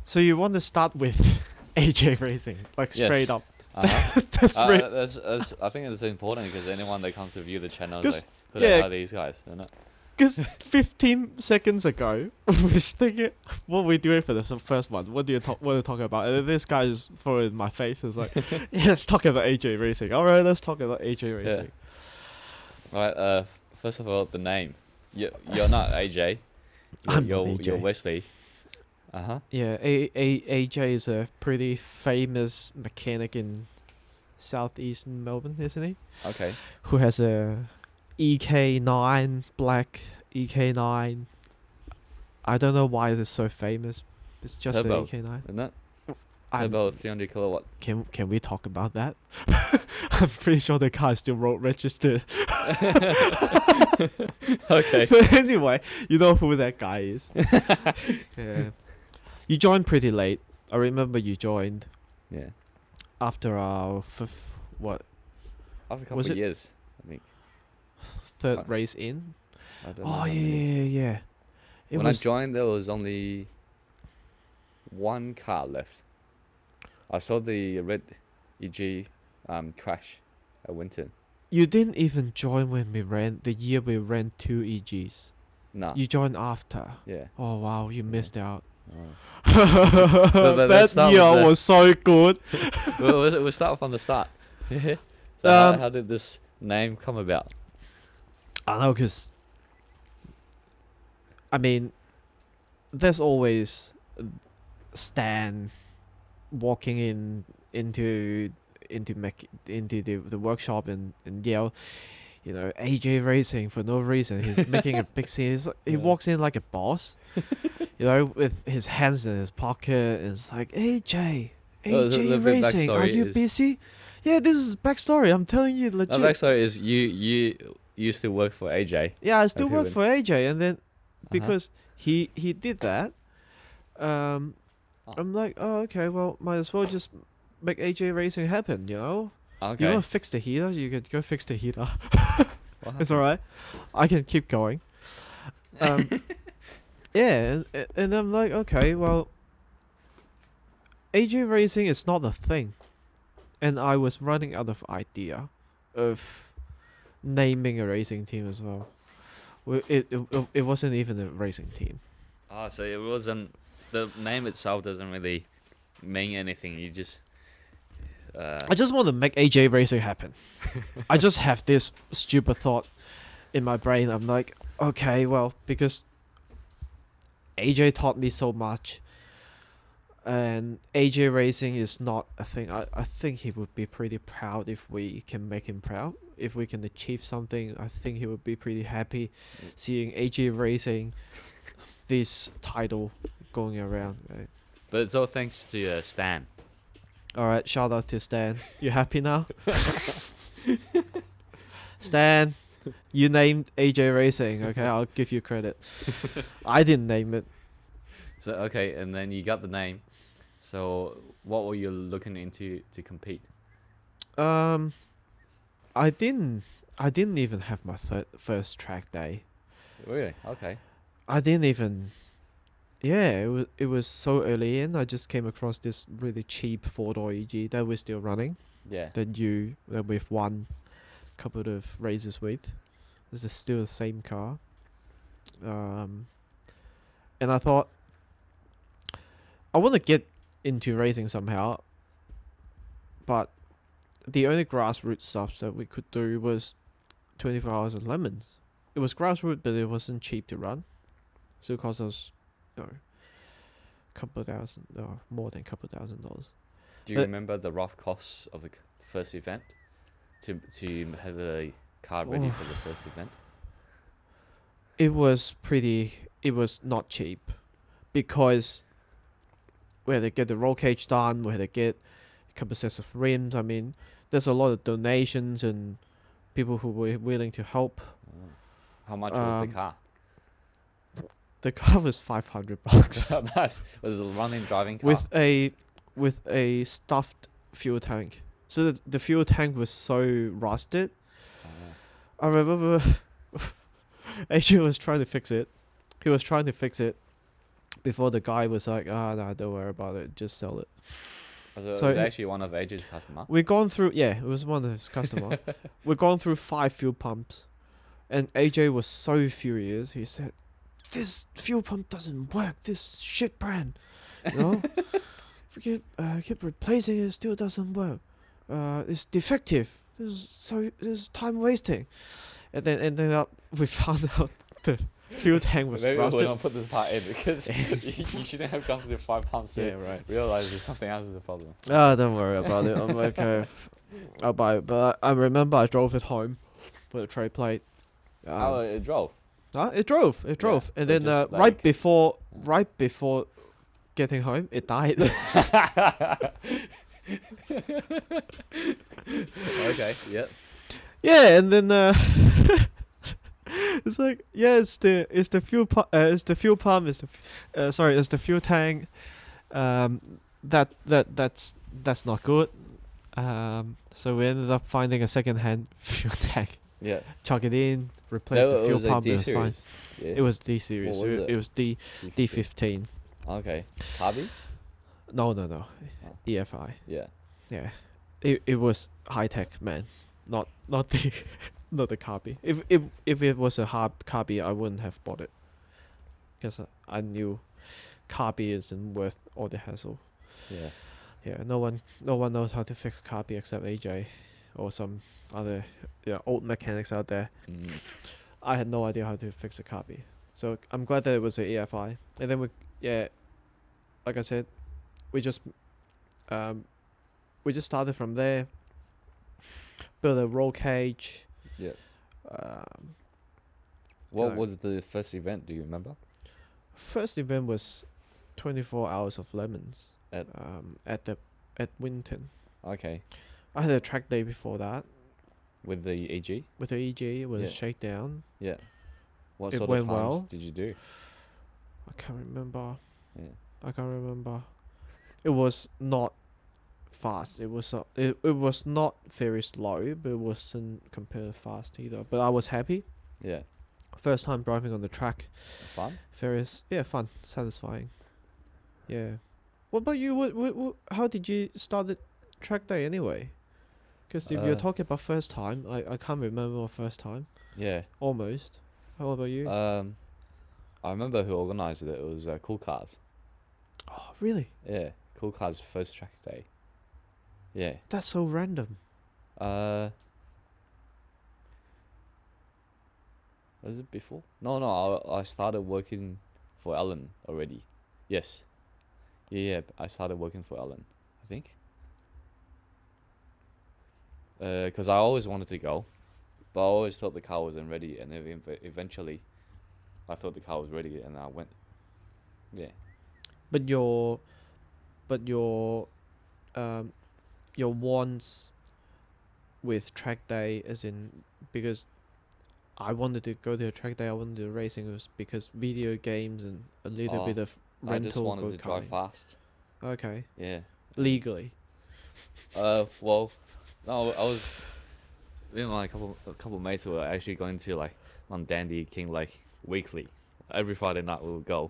So you want to start with AJ Racing, like straight Yes. up. Uh-huh. That's pretty. I think it's important because anyone that comes to view the channel is Cause like, who the hell yeah, are these guys? You know? cause 15 seconds ago, we was thinking, what we doing for this first one? What do you talk? What to talk about? And then this guy just threw it in my face. It's like, yeah, let's talk about AJ Racing. All right, let's talk about AJ Yeah. Racing. Right. First of all, the name. You're not AJ. You're I'm not you're you're AJ. Wesley. Uh-huh. Yeah, AJ is a pretty famous mechanic in southeastern Melbourne, isn't he? Okay. Who has a EK9 black EK9. I don't know why it's so famous. It's just an Turbo, EK9. isn't it? I'm Turbo 300 kilowatt. can we talk about that? I'm pretty sure the car is still road registered. Okay. But anyway, you know who that guy is. Yeah. You joined pretty late. I remember you joined Yeah. after our fifth, what After a couple was of it? years, I think. Third I, race in. I don't know Oh how yeah, many. yeah, yeah. It When I was. joined, there was only one car left. I saw the red EG crash at Winton. You didn't even join when we ran the year we ran two EGs. Nah. You joined after. Yeah. Oh wow, you Yeah. missed out. Oh. Let's That start year with the. was so good. We'll start from the start. So Um, how did this name come about? I know, cause I mean, there's always Stan walking into into the workshop and yell, you know, AJ Racing for no reason. He's making a big scene. He Yeah. walks in like a boss, you know, with his hands in his pocket. And it's like, AJ, Well, there's a AJ little bit Racing, are backstory you is busy? Yeah, this is backstory. I'm telling you, no legit. backstory is you used to work for AJ. Yeah, I still Okay, work when for AJ, and then uh-huh. because he did that, um, Oh, I'm like, oh okay, well, might as well just make AJ Racing happen, you know. You want okay. to fix the heater? You could go fix the heater. What It's happened? alright. I can keep going. Um, yeah, and I'm like, okay, well, AJ Racing is not a thing, and I was running out of idea of naming a racing team as well. It wasn't even a racing team. Oh, so it wasn't the name itself doesn't really mean anything. You just uh I just want to make AJ Racing happen. I just have this stupid thought in my brain. I'm like, okay, well, because AJ taught me so much, and AJ Racing is not a thing. I think he would be pretty proud if we can make him proud. If we can achieve something, I think he would be pretty happy seeing AJ Racing this title going around. Right? but it's all thanks to Stan. All right, shout out to Stan. You happy now? Stan, you named AJ Racing. Okay, I'll give you credit. I didn't name it. So okay, and then you got the name. So what were you looking into to compete? Um, I didn't. I didn't even have my first track day. Really? Okay. I didn't even. Yeah, it was so early in. I just came across this really cheap 4-door EG that we're still running. Yeah. That we've won a couple of races with. This is still the same car. Um, and I thought I want to get into racing somehow, but the only grassroots stuff that we could do was 24 hours of lemons. It was grassroots, but it wasn't cheap to run. So it cost us, you know, couple of thousand, or more than $2,000. Do you But remember the rough costs of the first event to have a car ready oh, for the first event? it was pretty. It was not cheap because we had to get the roll cage done. We had to get a couple sets of rims. I mean, there's a lot of donations and people who were willing to help. Oh. How much was the Um, car? the car was $500 Nice. Was it a running driving car? with a stuffed fuel tank. So the fuel tank was so rusted. Oh. I remember AJ was trying to fix it. He was trying to fix it, before the guy was like, no, don't worry about it, just sell it. So it So was actually one of AJ's customer. we gone through, yeah, it was one of his customer. We've gone through 5 fuel pumps, and AJ was so furious. He said, "This fuel pump doesn't work. This shit brand, you know, keep replacing it, still doesn't work. It's defective. This is time wasting." And then ended up we found out the fuel tank was Maybe we rusted. don't put this part in because you shouldn't have gone through 5 pumps to Yeah, right. realize there's something else is the problem. Don't worry about it. I'm okay. I'll buy it. But I remember I drove it home with a tray plate. Oh, it drove. It drove. It drove. And but then just right like- before getting home, it died. Okay. Yep. Yeah, and then it's like, yeah, it's the fuel it's the fuel pump, it's the fuel tank. That's not good. So we ended up finding a second-hand fuel tank, Yeah. chuck it in, replace the it fuel was a pump. D It was fine. series. Yeah. It was D series. What was it? It was D15. Okay. Carby? No, Oh. EFI. Yeah. Yeah, it was high tech, man. Not the not the copy. If it was a hard copy, I wouldn't have bought it, because I knew copy isn't worth all the hassle. Yeah. Yeah, no one knows how to fix copy except AJ or some other old mechanics out there. Mm. I had no idea how to fix a copy, so I'm glad that it was a EFI. And then like I said, we just started from there. Built a roll cage. Yeah. Um, What Like- was the first event? Do you remember? First event was 24 hours of lemons At- at Winton. Okay. I had a track day before that With the EG? with the EG with a Yeah. shakedown. Yeah. What It sort went of times well. did you do? I can't remember. Yeah. I can't remember. It was not fast. It was it was not very slow, but it wasn't compared fast either. But I was happy. Yeah. First time driving on the track. Fun? Fun, satisfying. Yeah. What about you? How did you start the track day anyway? Because if you're Uh, talking about first time, I can't remember my first time. Yeah. Almost. How about you? I remember who organized it. It was Cool Cars. Oh, really? Yeah. Cool Cars first track day. Yeah. That's so random. Was it before? No, I started working for Ellen already. Yes. Yeah, I started working for Ellen, I think. Because I always wanted to go, but I always thought the car wasn't ready, and eventually, I thought the car was ready, and I went. Yeah. But your wants with track day, as in, because I wanted to go to a track day, I wanted to do racing, was because video games and a little Oh, bit of I just rental wanted to drive go-karting. fast. Okay. Yeah. Legally. Well, no, I was with my a couple mates who were actually going to like on Dandy King like weekly. Every Friday night we would go.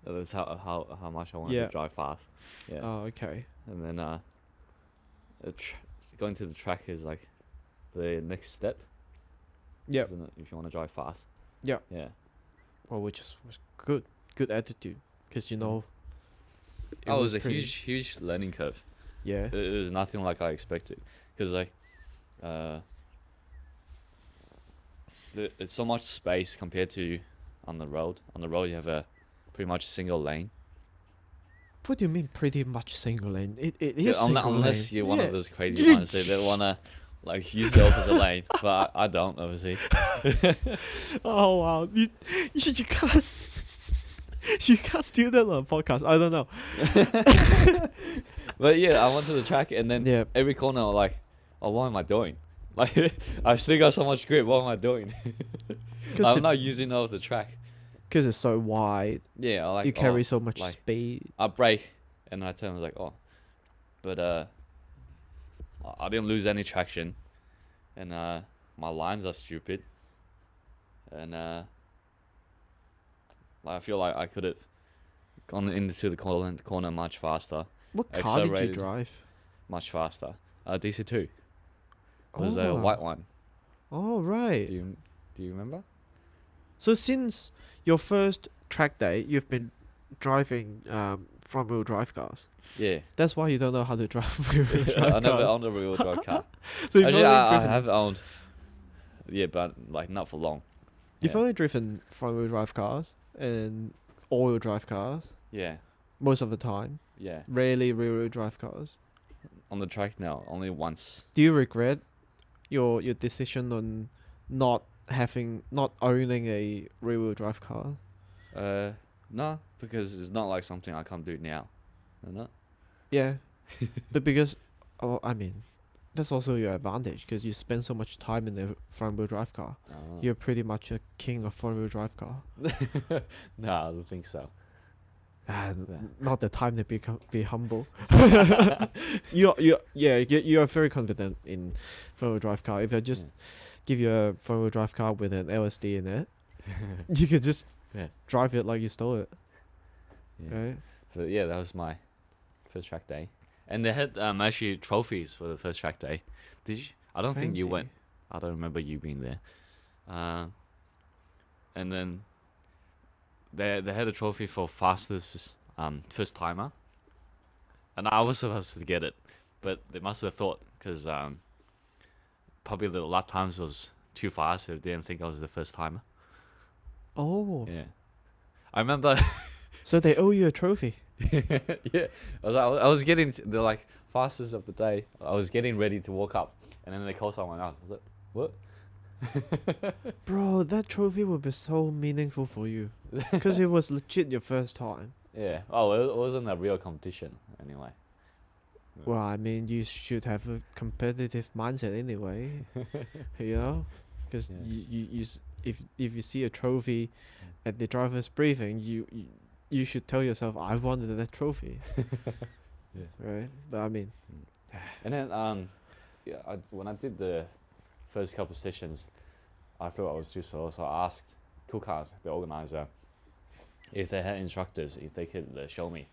That's how much I wanted Yeah. to drive fast. Yeah. Oh, okay. And then going to the track is like the next step. Yep. Isn't it? If you want to drive fast. Yeah. Yeah. Well, which was good attitude, because you know. It was a pretty- huge learning curve. Yeah. It was nothing like I expected, because like, it's so much space compared to on the road. On the road you have a pretty much single lane. What do you mean, pretty much single lane? It Yeah, is single unless lane. you're one Yeah. of those crazy ones that wanna like use the opposite lane, but I don't obviously. Oh wow, you can't you can't do that on a podcast. I don't know. But yeah, I went to the track and then Yeah. every corner I'm like, oh, what am I doing? Like I still got so much grip. What am I doing? I'm not using all of the track. Because it's so wide. Yeah, I like You carry oh, so much like, speed. I brake and I turn. I was like, oh, but I didn't lose any traction, and my lines are stupid, and I feel like I could have gone into the corner much faster, What car did you accelerated drive? much faster. DC2 was a Oh, white one. oh right. Do you remember? So since your first track day, you've been driving front wheel drive cars. Yeah. That's why you don't know how to drive rear wheel I drive never cars. owned a rear-wheel drive car. So you've Actually, only I driven have owned. Yeah, but like not for long. you've Yeah. only driven front wheel drive cars and all wheel drive cars Yeah. most of the time. Yeah. Rarely rear wheel drive cars. On the track now, only once. Do you regret your decision on not owning a rear wheel drive car? Uh, no, because it's not like something I can't do now. No. Yeah, but because oh, I mean, that's also your advantage because you spend so much time in the front wheel drive car. Oh. You're pretty much a king of front wheel drive car. No, I don't think so. Yeah. Not the time to be humble. You are very confident in front wheel drive car. If I just give you a front wheel drive car with an LSD in it, you could just Yeah. drive it like you stole it, Yeah. right? So yeah, that was my first track day, and they had actually trophies for the first track day. Did you? I don't think you went. Fancy. I don't remember you being there. Uh, and then they had a trophy for fastest first timer, and I was supposed to get it, but they must have thought because probably the lap times was too fast. So they didn't think I was the first timer. Oh, Yeah, I remember. so they owe you a trophy. Yeah, I was getting the like fastest of the day. I was getting ready to walk up, and then they called someone else. I was like, what? Bro, that trophy would be so meaningful for you. Because it was legit your first time. Yeah. Oh, it wasn't a real competition anyway. Well, I mean, you should have a competitive mindset anyway. You know? Because Yeah. if you see a trophy at the driver's briefing, you should tell yourself, I wanted that trophy. Yeah. Right? But I mean, And then yeah, when I did the first couple of sessions, I thought I was too slow, so I asked Cool Cars, the organizer, if they had instructors, if they could show me.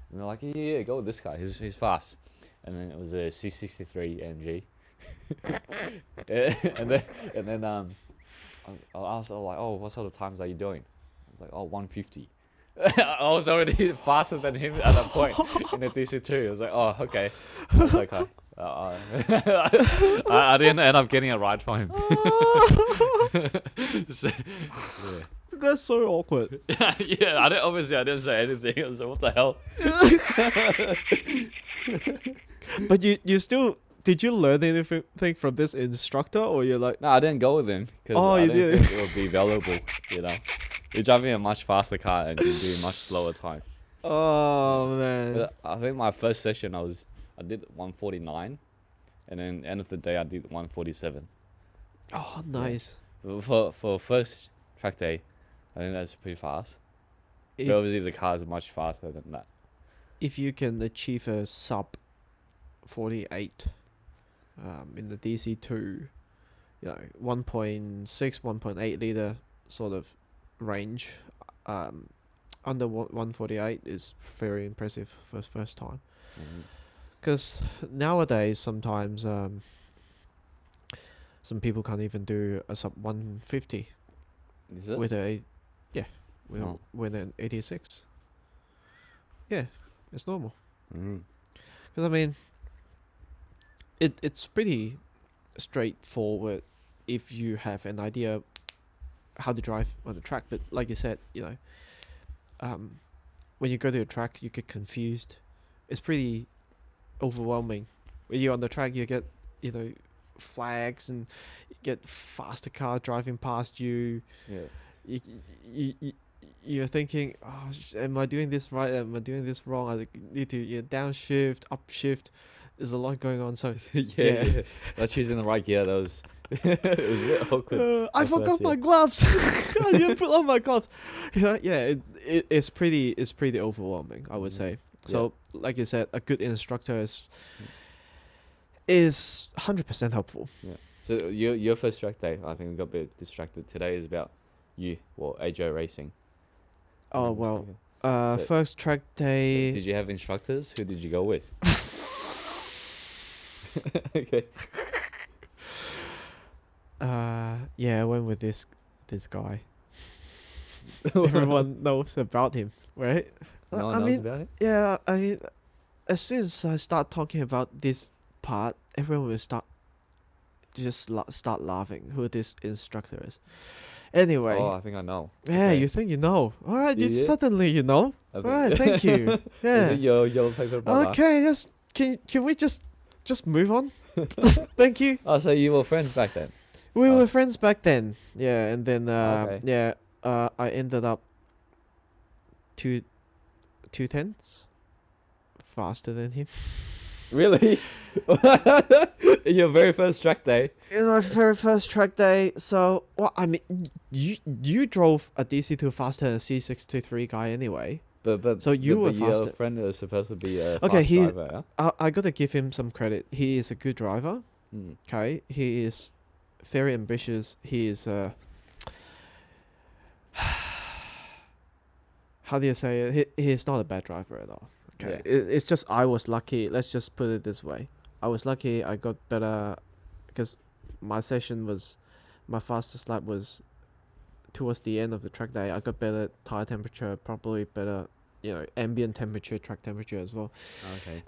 And they're like, yeah, go with this guy. He's fast. And then it was a C63 AMG. and then I was like, oh, what sort of times are you doing? I was like, oh, 150. I was already faster than him at that point in the DC2. I was like, oh, okay, that's okay. I didn't end up getting a ride from him. So, that's so awkward. yeah, yeah. Obviously I didn't say anything. I was like, what the hell? But you still did you learn anything from this instructor, or you're like, No, I didn't go with him because Oh, I you didn't did. think it would be valuable. You know, you're driving a much faster car and you're doing much slower time. oh man, But I think my first session I did 149, and then end of the day I did 147. oh nice. For first track day, I think that's pretty fast. But obviously the cars are much faster than that. If you can achieve a sub 48 in the DC2, 1.6, 1.8 liter sort of range, um, under 148 is very impressive for first time. Mhm. Because nowadays, sometimes some people can't even do a sub 150 Is it? with a, yeah, Oh. with an 86. Yeah, it's normal. Mm. Because I mean, it's pretty straightforward if you have an idea how to drive on the track. But like you said, when you go to the track, you get confused. It's pretty overwhelming. When you're on the track, you get flags and you get faster car driving past you. Yeah. You, you, you you're thinking, oh, am I doing this right? Am I doing this wrong? I need to downshift, upshift. There's a lot going on. So yeah. Like choosing the right gear. That was it was a bit awkward. I at forgot first, my yeah. gloves. I didn't put on my gloves. It's pretty overwhelming, I would Mhm. say. Yeah. So, like you said, a good instructor is 100% helpful. Yeah. So your first track day, I think we got a bit distracted. Today is about you, AJ racing. Oh Yeah, well, So, First track so day. did you have instructors? Who did you go with? Okay. Yeah, I went with this guy. Everyone knows about him, right? No one I knows mean, about it. yeah. I mean, as soon as I start talking about this part, everyone will start laughing. Who this instructor is? Oh, Anyway, I think I know. yeah, Okay. you think you know? All right, you Yeah. suddenly you know. I All right, think. thank you. Is it Yeah. your yellow paper brother? Okay, yes. Can we just move on? Thank you. Oh, so you were friends back then. We Oh, were friends back then. Yeah, and then okay. yeah, I ended up two 2/10 faster than him. Really? In your very first track day. In my very first track day, so well, I mean, you drove a DC2 faster than a C63 guy anyway, so you were But your faster. friend is supposed to be a Okay, fast driver, I gotta give him some credit. He is a good driver. yeah? Mm. Okay, he is very ambitious. He is how do you say it? He is not a bad driver at all. Okay, Yeah. it's just I was lucky. Let's just put it this way. I was lucky. I got better because my session was my fastest lap was towards the end of the track day. I got better tire temperature, probably better, ambient temperature, track temperature as well. Okay.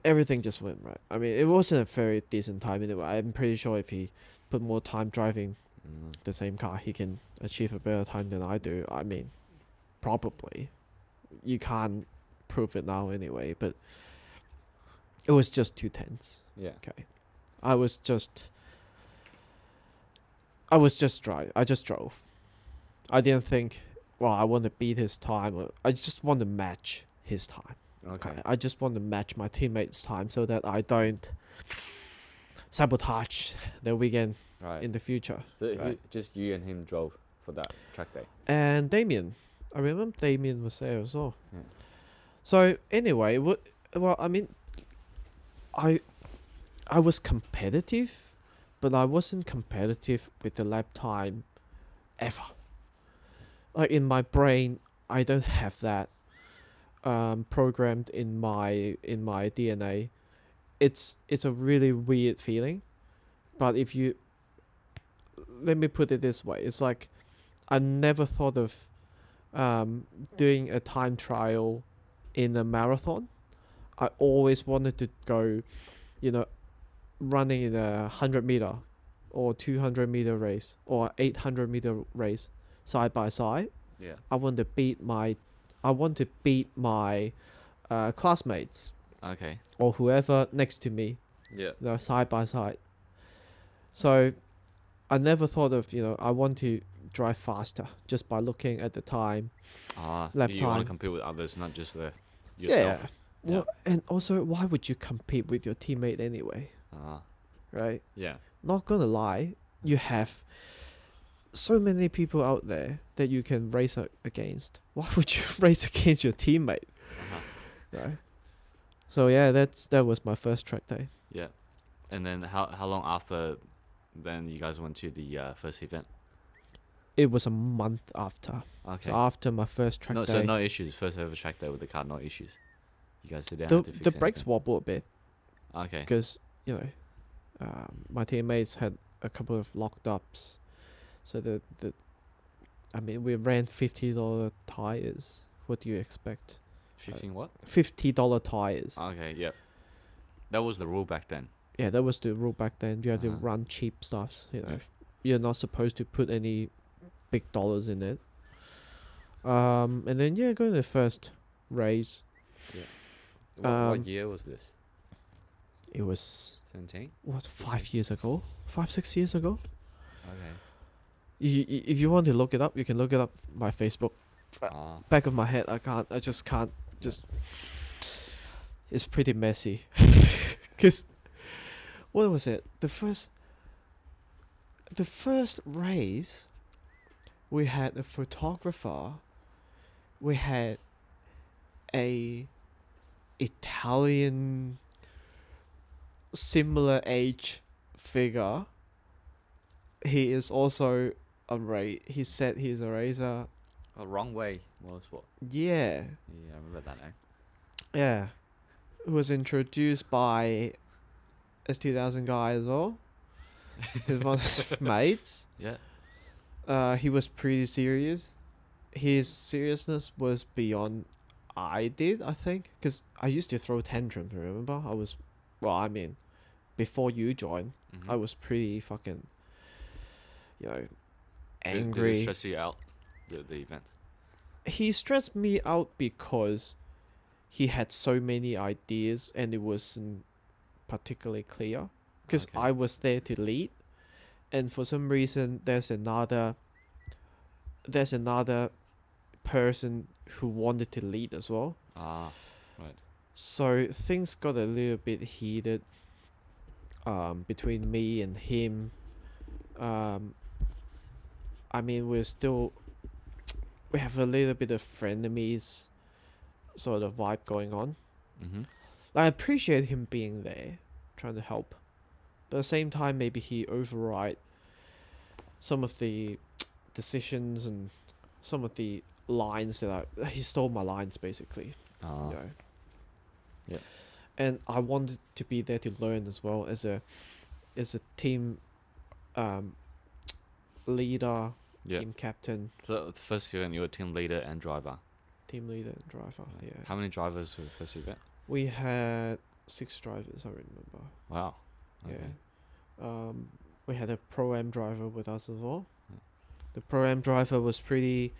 Everything just went right. I mean, it wasn't a very decent time anyway. I'm pretty sure if he put more time driving Mm. the same car, he can achieve a better time than I do. I mean, probably. You can't prove it now anyway, but it was just 2/10. Yeah. Okay. I was just I was just drive. I just drove. I didn't think, well, I want to beat his time. I just want to match his time. Okay. I just want to match my teammates' time so that I don't sabotage their weekend Right. in the future. So Right. just you and him drove for that track day. And Damien, I remember Damien was there as well. Yeah. So anyway, well, I mean, I I was competitive, but I wasn't competitive with the lap time ever. Like in my brain, I don't have that programmed in my DNA. It's a really weird feeling. But if you let me put it this way, it's like I never thought of um, doing a time trial in a marathon. I always wanted to go, you know, running in 100 meter or 200 meter race or 800 meter race side by side. Yeah. I want to beat my, I want to beat my classmates Okay. or whoever next to me, Yeah. side by side. So I never thought of, I want to drive faster just by looking at the time, Ah, lap you want to time. compete with others, not just Yeah. yourself. Yeah. Well, and also, why would you compete with your teammate anyway, Ah. right? Yeah. Not gonna lie, you have so many people out there that you can race against. Why would you race against your teammate, Uh-huh. right? So yeah, that was my first track day. Yeah. And then how long after then you guys went to the first event? It was a month after. So Okay. after my first track No, so day, no issues. First ever track day with the car, no issues. You guys didn't the have to the fix brakes anything. wobble a bit Okay. because my teammates had a couple of locked ups. So the I mean we ran $50 tires. What do you expect? 15 what? $50 tires. Okay. Yep. That was the rule back then. Yeah, that was the rule back then. You have to Uh-huh. run cheap stuffs. Yeah. You're not supposed to put any big dollars in it. And then yeah, going to the first race. Yeah. What Um, year was this? it was 17? what 16? 5 years ago, 5 6 years ago. Okay. If you want to look it up, you can look it up my Facebook. Ah. Back of my head, I can't. I just can't. Yeah. Just it's pretty messy. Cause what was it? The first race, we had a photographer. We had a Italian similar age figure. He is also he said he's a racer. Wrong way motorsport. Yeah, Yeah, I remember that name. yeah. It was introduced by S2000 guy as well. His one of his mates. Yeah. He was pretty serious. His seriousness was beyond I did, I think, because I used to throw tantrums. Remember, well, I mean, before you joined, Mm-hmm. I was pretty fucking, you know, Did it angry. stress you out? The event. He stressed me out because he had so many ideas and it wasn't particularly clear. Because Okay. I was there to lead, and for some reason, there's another person who wanted to lead as well. Ah, right. So things got a little bit heated between me and him. Um, I mean, we have a little bit of frenemies sort of vibe going on. Mm-hmm. I appreciate him being there, trying to help, but at the same time, maybe he override some of the decisions and some of the lines he stole my lines basically. Ah, You know, yeah. and I wanted to be there to learn as well as a team um, leader, Yeah. team captain, So the first event, you were team leader and driver. team leader and driver. Right. Yeah, How many drivers were the first event? we had 6 drivers. I remember. Wow. Okay. Yeah, um, we had a pro am driver with us as well. Yeah. The pro am driver was pretty.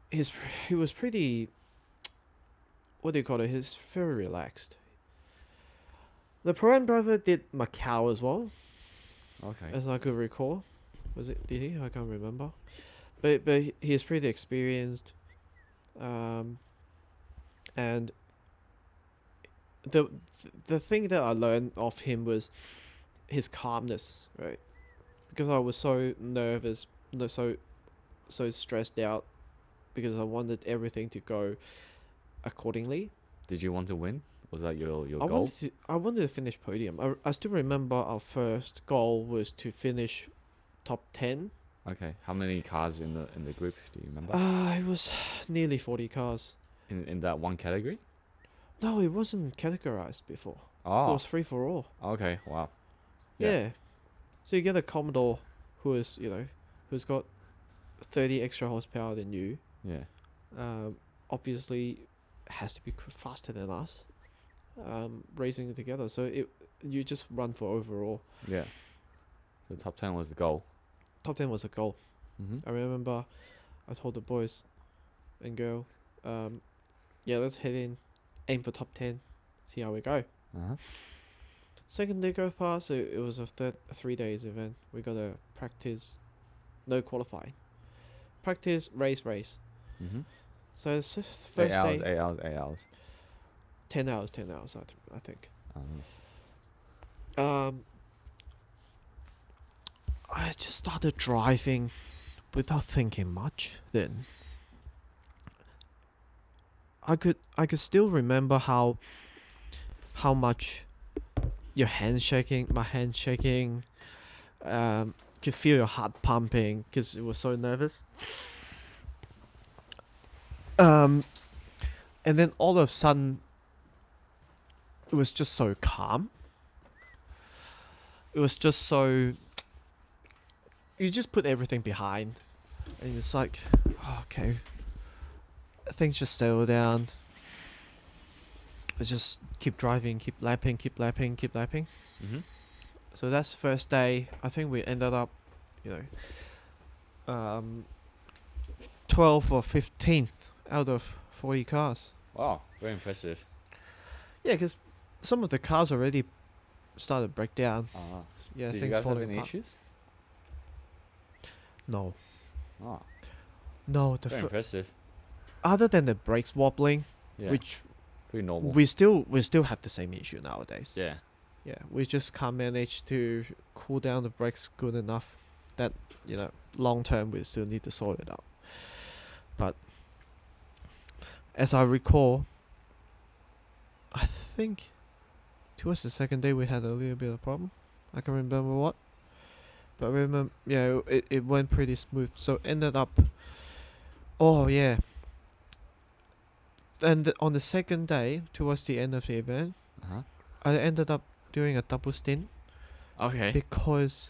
His he was pretty. What do you call it? He's very relaxed. The pro am driver did Macau as well, Okay. as I could recall. Was it? Did he? I can't remember. But he's pretty experienced. Um, and the the thing that I learned of him was his calmness, right? Because I was so nervous, so stressed out because I wanted everything to go accordingly. Did you want to win? Was that your I goal? wanted to I wanted to finish podium. I still remember our first goal was to finish top 10. Okay. How many cars in the group? Do you remember? It was nearly 40 cars. In that one category? No, it wasn't categorized before. It Oh. was free for all. Okay. Wow. Yeah. Yeah. So you get a Commodore who's got 30 extra horsepower than you. Yeah. Um, obviously has to be faster than us. Racing it together. So you just run for overall. Yeah. So top 10 was the goal. Top 10 was a goal. Mm-hmm. I remember I told the boys and girl, um, yeah, let's head in, aim for top 10, see how we go. Uh-huh. Second day go past, it was a 3 days event. We got to practice, no qualifying. Practice, race. Mm-hmm. So it's the 8 first hours, day, 8 hours, 8 hours. 10 hours, I think. Uh, Um, I just started driving without thinking much. Then I could still remember how much my hand shaking, could feel your heart pumping because it was so nervous. Um, and then all of a sudden, it was just so calm. It was just so you just put everything behind, and it's like, oh, okay, things just settle down. Let's just keep driving, keep lapping, keep lapping, keep lapping. mm-hmm. So that's first day. I think we ended up, you know, 12th or 15th out of 40 cars. Wow. Very impressive. Yeah, because some of the cars already started to break down. Uh, Yeah, did you things guys have falling any apart. issues? No, Oh, no. very impressive. Other than the brakes wobbling, Yeah. which Pretty normal. we still have the same issue nowadays. Yeah. Yeah, we just can't manage to cool down the brakes good enough. That long term we still need to sort it out. But as I recall, I think towards the second day we had a little bit of problem. I can remember what. But I remember, yeah, it went pretty smooth. So ended up, oh yeah, and on the second day, towards the end of the event, Uh-huh. I ended up doing a double stint Okay. because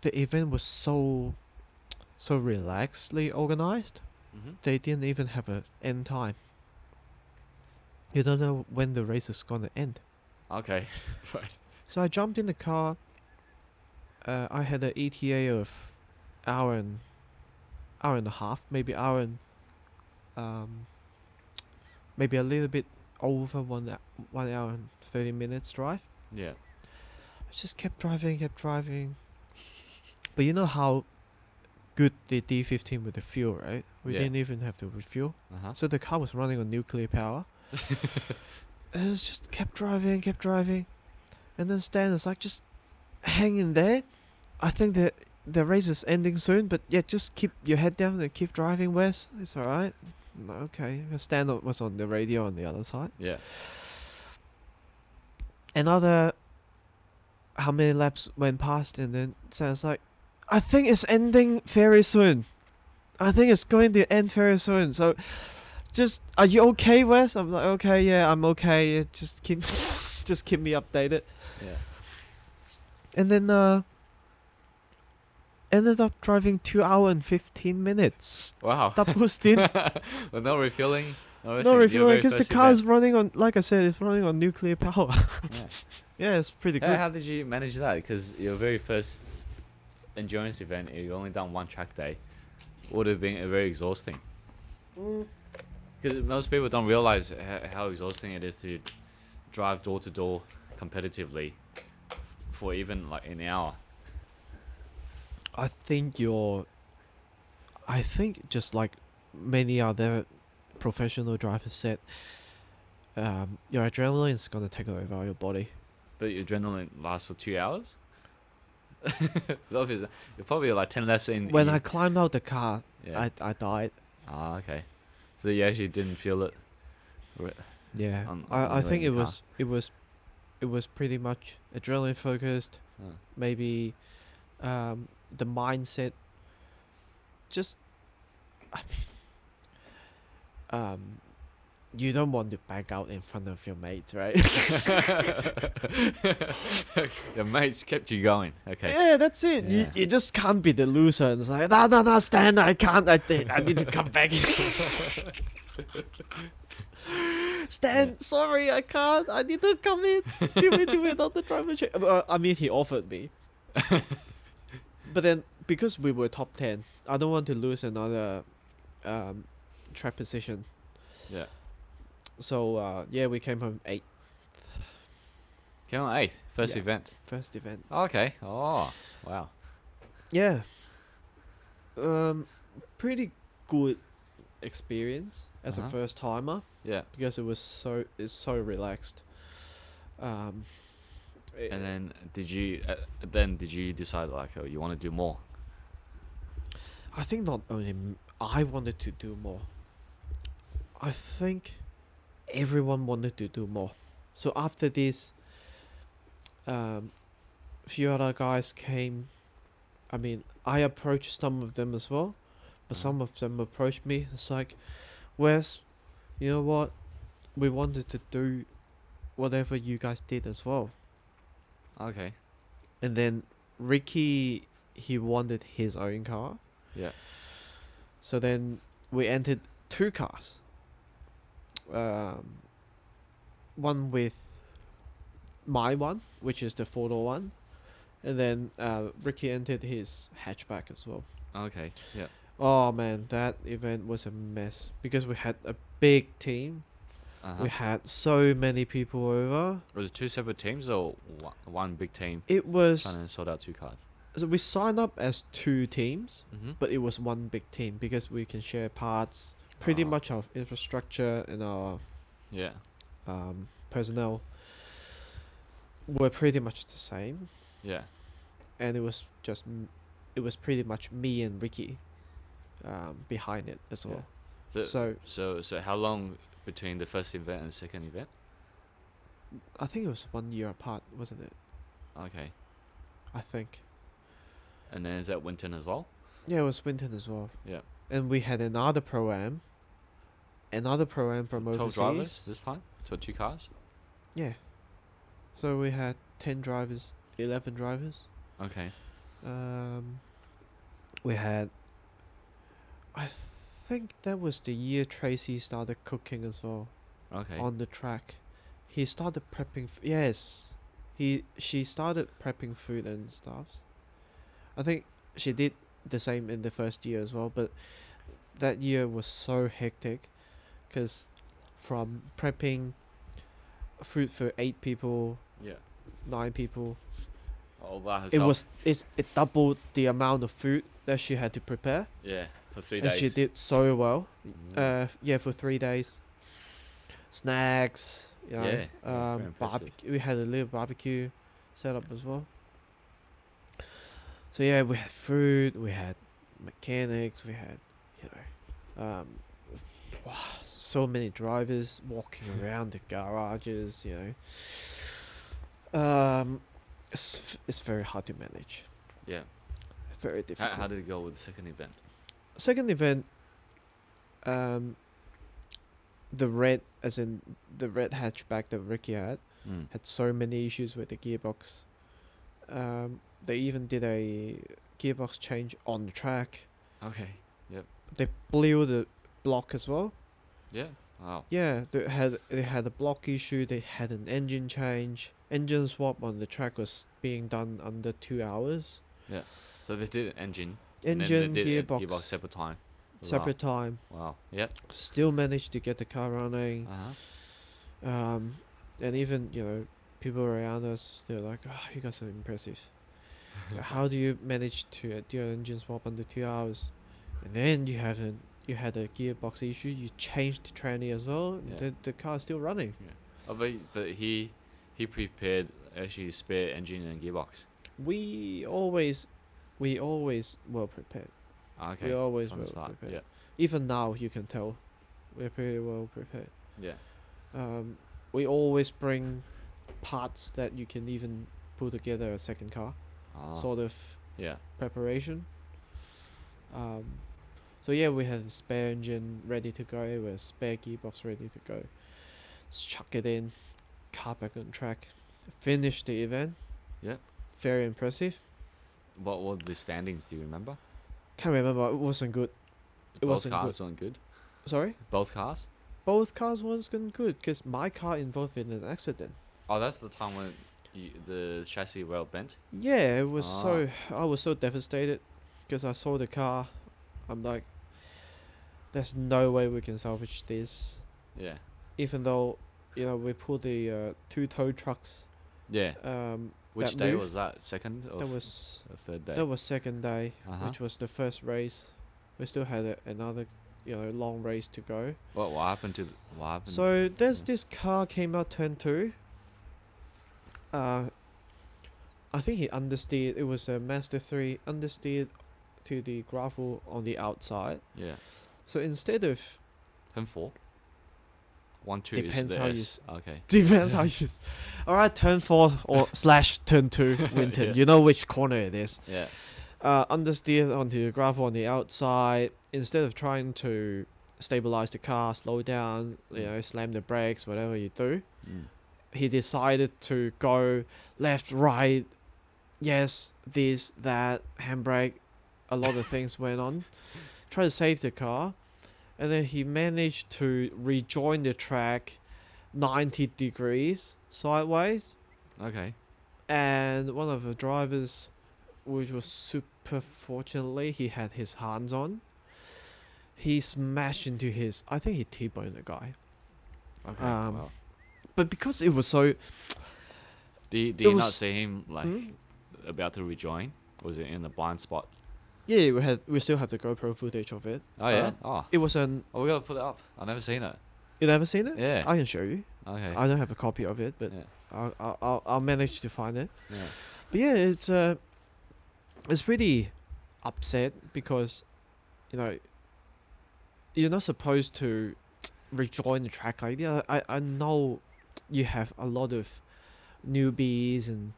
the event was so relaxedly organized. Mm-hmm. They didn't even have a end time. You don't know when the race is gonna end. Okay. Right. So I jumped in the car. I had an ETA of hour and hour and a half, maybe hour and um, maybe a little bit over 1 hour and 30 minutes drive. Yeah. I just kept driving, kept driving. But you know how good the D15 with the fuel, right? We Yeah. didn't even have to refuel. Uh-huh. So the car was running on nuclear power. And it's just kept driving, kept driving. And then Stan is like, just hang in there. I think the race is ending soon, but yeah, just keep your head down and keep driving, Wes. It's alright. Okay. Stan was on the radio on the other side. Yeah. Another how many laps went past, and then Stan's like, I think it's ending very soon. I think it's going to end very soon. So, just are you okay, Wes? I'm like, okay, yeah, I'm okay. Just keep, just keep me updated. Yeah. And then ended up driving 2 hour and 15 minutes. Wow. Double stint. With no refueling. No No resting. Your refueling very because the first car is event. running on, like I said, it's running on nuclear power. Yeah. Yeah, it's pretty How, good. how did you manage that? Because your very first endurance event, you only done one track day, would have been very exhausting. Mm. Because most people don't realize how exhausting it is to drive door to door competitively for even like an hour. I think I think just like many other professional drivers said, your adrenaline is gonna take over your body. But your adrenaline lasts for 2 hours. Obviously, you're probably like 10 laps in When I you. climbed out the car, Yeah. I died. Ah, okay. So you actually didn't feel it Yeah, when I you were think in the car. it was pretty much adrenaline focused. Oh. Maybe the mindset. Just um, you don't want to back out in front of your mates, right? Your mates kept you going. Okay. Yeah, that's it. Yeah. You just can't be the loser and it's like, no, Stan, I can't. I need to come back. Yeah. Stan, sorry, I can't. I need to come in. Do it on the driver check. I mean, he offered me, but then because we were top 10, I don't want to lose another um, track position. Yeah. So yeah, we came home 8th. Came on eighth. First Yeah, event. first event. Okay. Oh, wow. Yeah, um, pretty good experience Uh as a huh. first timer Yeah. because it's so relaxed. Um, And eh, then did you decide like, oh, you want to do more? I think not only I wanted to do more. I think everyone wanted to do more. So after this, um, few other guys came. I mean, I approached some of them as well, but Uh some of them approached me. It's like, Wes, you know what? We wanted to do whatever you guys did as well. huh. Okay. And then Ricky, he wanted his own car. Yeah. So then we entered two cars. Um, one with my one, which is the 4-door one, and then Ricky entered his hatchback as well. Okay. Yeah. Oh man, that event was a mess because we had a big team. Uh We huh. had so many people over. Was it two separate teams or one big team It trying was to sort out two cars? so we signed up as two teams, Mm-hmm. but it was one big team because we can share parts. Pretty Oh. much our infrastructure and our Yeah. personnel were pretty much the same, Yeah. and it was pretty much me and Ricky behind it as Yeah. well. So So so how long between the first event and the second event? I think it was 1 year apart, wasn't it? Okay. I think. And then is that Winton as well? Yeah, it was Winton as well. Yeah. And we had another pro-am from 12 drivers overseas. this time? 22 cars? Yeah. So we had 10 drivers, 11 drivers. Okay. Um, we had, I think that was the year Tracy started cooking as well Okay. on the track. He started prepping. Yes, she started prepping food and stuff. I think she did the same in the first year as well, but that year was so hectic because from prepping food for 8 people, Yeah. 9 people, All by it herself. was it doubled the amount of food that she had to prepare, Yeah. For 3 and she days. did so well. Mm. Yeah, for 3 days. Snacks, Yeah. Yeah. Very impressive. barbecue. We had a little barbecue set up as well. So yeah, we had food, we had mechanics, we had, you wow, so many drivers walking around the garages. It's very hard to manage. Yeah. Very How difficult. did it go with the second event? Second event, um, the red, as in the red hatchback that Ricky Mm. had so many issues with the gearbox. They even did a gearbox change on the track. Okay. Yep. They blew the block as well. Yeah. Wow. Yeah, they had a block issue. They had an engine change. Engine swap on the track was being done under 2 hours. Yeah. So they did engine, and then they Engine, did a gearbox gearbox, separate time. Wow. separate time. Wow. Yep. Still managed to get the car running. Uh huh. Um, and even people around us, they're like, "Oh, you guys are impressive. How do you manage to do an engine swap under 2 hours?" And then you had a gearbox issue. You changed the tranny as well. And Yeah. the car is still running. Yeah. Oh, but he prepared actually spare engine and gearbox. We always we always well prepared. Ah, We okay. always From the well start. prepared. Yeah. Even now, you can tell we're pretty well prepared. Yeah. Um, we always bring parts that you can even put together a second car, Ah. sort of Yeah. preparation. Um, so yeah, we had a spare engine ready to go. We had a spare gearbox ready to go. Just chuck it in, car back on track. Finish the event. Yeah. Very impressive. What were the standings? Do you remember? Can't remember. It wasn't good. It Both wasn't good. cars weren't good. Sorry. Both cars. Both cars wasn't good because my car involved in an accident. Oh, that's the time when the chassis well bent. Yeah, it was Ah. I was so devastated because I saw the car. I'm like, there's no way we can salvage this. Yeah. Even though, we pulled the 2 tow trucks. Yeah. Which That day move. was that? Second or That was third day? that was second day, Uh-huh. which was the first race. We still had another, long race to go. What happened to what happened? So there's Yeah. this car came out turn two. Uh, I think he understeered. It was a Mazda 3 understeered to the gravel on the outside. Yeah. So instead of Turn 4. 1, 2 is depends the how you S. Okay. depends how you. All right, turn 4 or slash turn 2 Winton. Yeah. You know which corner it is. Yeah. Understeered onto the gravel on the outside. Instead of trying to stabilize the car, slow down, slam the brakes, whatever you do, Mm. he decided to go left, right. Yes, this, that, handbrake, a lot of things went on. Try to save the car, and then he managed to rejoin the track 90 degrees sideways. Okay. And one of the drivers, which was super fortunately, he had his hands on. He smashed into his. I think he T-boned the guy. Okay. Um, Wow. But because it was so. Did It you not was. see him like Hmm? about to rejoin? Was it in a blind spot? Yeah, we still have the GoPro footage of it. Oh yeah. Oh. It was an. Oh, we gotta put it up. I've never seen it. You never seen it? Yeah. I can show you. Okay. I don't have a copy of it, but Yeah. I'll manage to find it. Yeah. But yeah, it's pretty upset because, you know, you're not supposed to rejoin the track like that. I know you have a lot of newbies and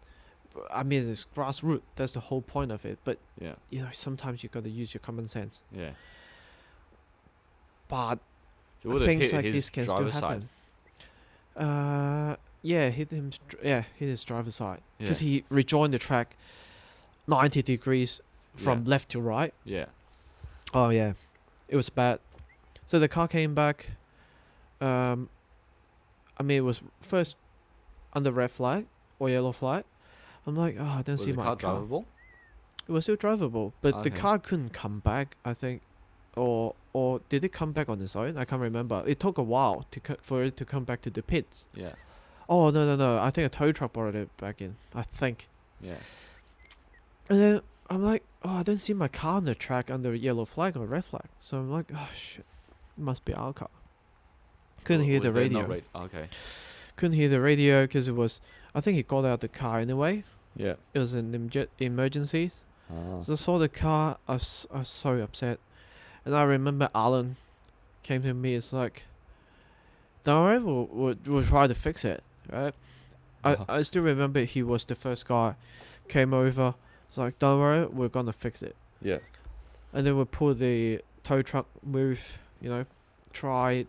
I mean, it's grassroots. That's the whole point of it. But Yeah. sometimes you gotta use your common sense. Yeah. But So it would have things hit like his this can still driver's side. happen. Yeah, hit him. Yeah, hit his driver's side Yeah. because he rejoined the track 90 degrees Yeah. from left to right. Yeah. Oh yeah, it was bad. So the car came back. Um, I mean, it was first under red flag or yellow flag. I'm like, oh, I don't Was see the my car car. drivable? It was still drivable, but the Okay. car couldn't come back. I think, or did it come back on its own? I can't remember. It took a while for it to come back to the pits. Yeah. Oh no! I think a tow truck brought it back in. I think. Yeah. And then I'm like, oh, I don't see my car on the track under yellow flag or red flag. So I'm like, oh shit, it must be our car. Couldn't hear Was the there no radio. Okay. Couldn't hear the radio because it was. I think he got out the car anyway. Yeah. It was an emergency. Oh. So I saw the car. I was so upset. And I remember Alan came to me. It's like, don't worry, we'll try to fix it. Right? I still remember he was the first guy. Came over. It's like, don't worry, we're gonna fix it. Yeah. And then we pull the tow truck, move, try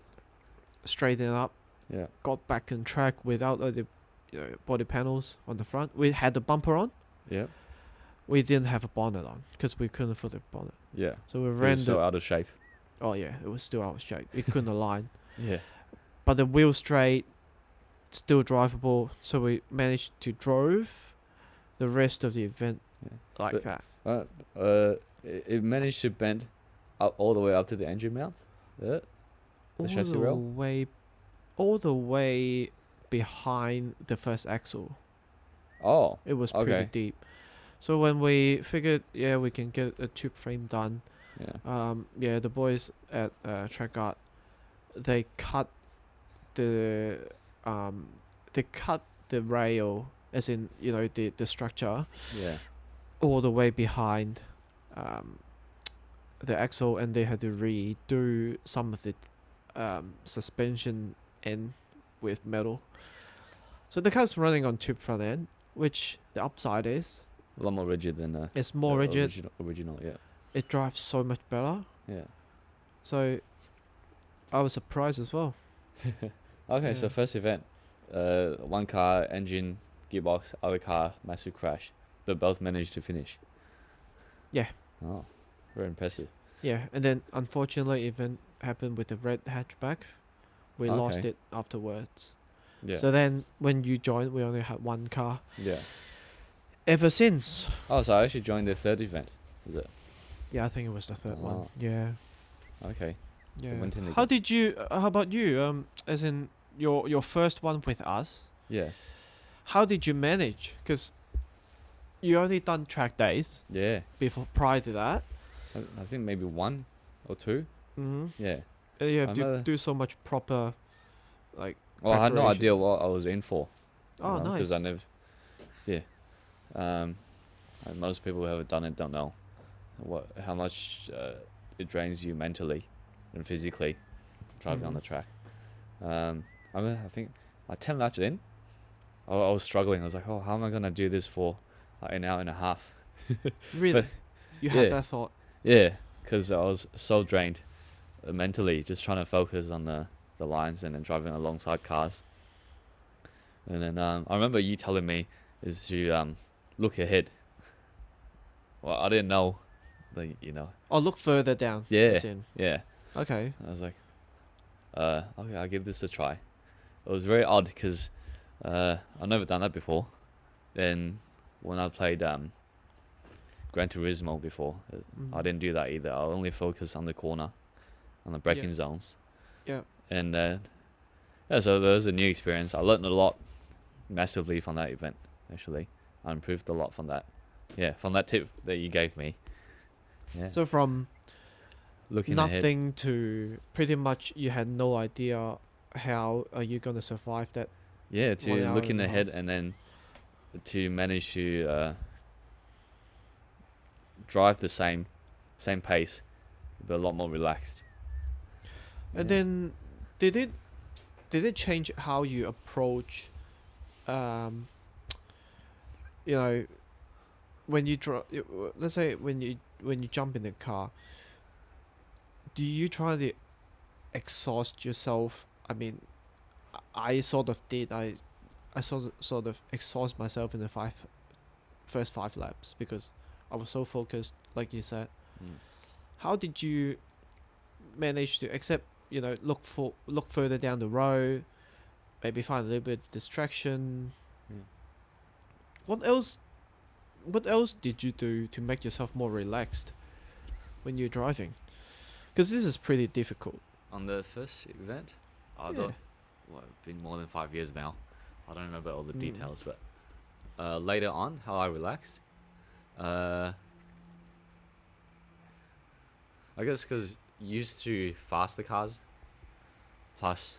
straighten it up. Yeah. Got back on track without the body panels on the front. We had the bumper on. Yeah. We didn't have a bonnet on because we couldn't afford the bonnet. Yeah. So we 'Cause ran it's so out of shape. Oh yeah, it was still out of shape. It couldn't align. Yeah. But the wheel straight, still drivable. So we managed to drove the rest of the event Yeah. like But- that. It managed to bend up all the way up to the engine mount. Yeah. All chassis the rail? way, all the way behind the first axle. Oh. It was pretty Okay. deep. So when we figured, yeah, we can get a tube frame done. Yeah. Yeah, the boys at Track Art, they cut the they cut the rail, as in the structure, Yeah. all the way behind the axle, and they had to redo some of the suspension end with metal. So the car's running on tube front end, which the upside is A lot more rigid than it's more the rigid. Original. Yeah. It drives so much better. Yeah. So I was surprised as well. Okay. So Yeah. first event, one car engine gearbox, other car massive crash, but both managed to finish. Yeah. Oh, very impressive. Yeah, and then unfortunately, event happened with the red hatchback. We lost Okay. it afterwards. Yeah. So then, when you joined, we only had one car. Yeah. Ever since, Oh, so I actually joined the third event. Was it? yeah, I think it was the third one. Oh. Yeah, Okay. yeah. went in How again. did you? How about you? As in your first one with us. Yeah. How did you manage? Because you only done track days Yeah. before prior to that. I think maybe one or two. Mm-hmm. Yeah. And you have I to remember- do so much proper, like. Well, I had no idea preparations. what I was in for. Oh, nice. Because I never. Yeah. And most people who have done it don't know how much it drains you mentally and physically driving on Mhm. the track. I think like 10 laps in, I was struggling. I was like, oh, how am I gonna do this for like an hour and a half? Really, But- you had yeah. that thought. Yeah, because I was so drained mentally, just trying to focus on the lines and then driving alongside cars. And then I remember you telling me is to look ahead. Well, I didn't know, Oh, look further down. Yeah. as in. yeah. Okay. I was like, okay, I'll give this a try. It was very odd because I've never done that before. Then when I played Gran Turismo before, I Mhm. didn't do that either. I only focus on the corner, on the braking zones. Yeah. And yeah, so that was a new experience. I learned a lot massively from that event, actually. I improved a lot from that. Yeah, from that tip that you gave me. Yeah, So from looking ahead. nothing to pretty much you had no idea how are you gonna survive that. Yeah, 1 to hour looking and a ahead half. and then to manage to drive the same pace, but a lot more relaxed. And Yeah. then did it change how you approach um you know, when you let's say when you jump in the car, do you try to exhaust yourself? I mean, I sort of did. I sort of exhaust myself in the first 5 laps because I was so focused, like you said. Mm. How did you manage to accept? Look further down the road, maybe find a little bit of distraction. Mm. What else? What else did you do to make yourself more relaxed when you're driving? Because this is pretty difficult. On the first event, I Yeah. don't. Well, it's been more than 5 years now. I don't remember all the Mm. details, but later on, how I relaxed. Uh, I guess because used to faster cars, plus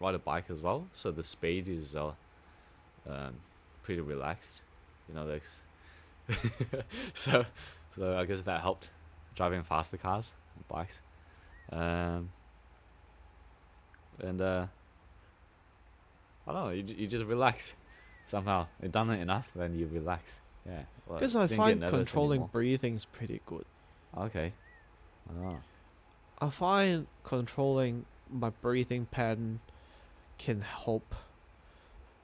ride a bike as well, so the speed is um, pretty relaxed. You know, so I guess that helped driving faster cars, bikes, um, and I don't know. You just relax somehow. You've done it enough, then you relax. Yeah, well, Because I didn't get find nervous controlling anymore. breathing is pretty good. Okay. Oh. I find controlling my breathing pattern can help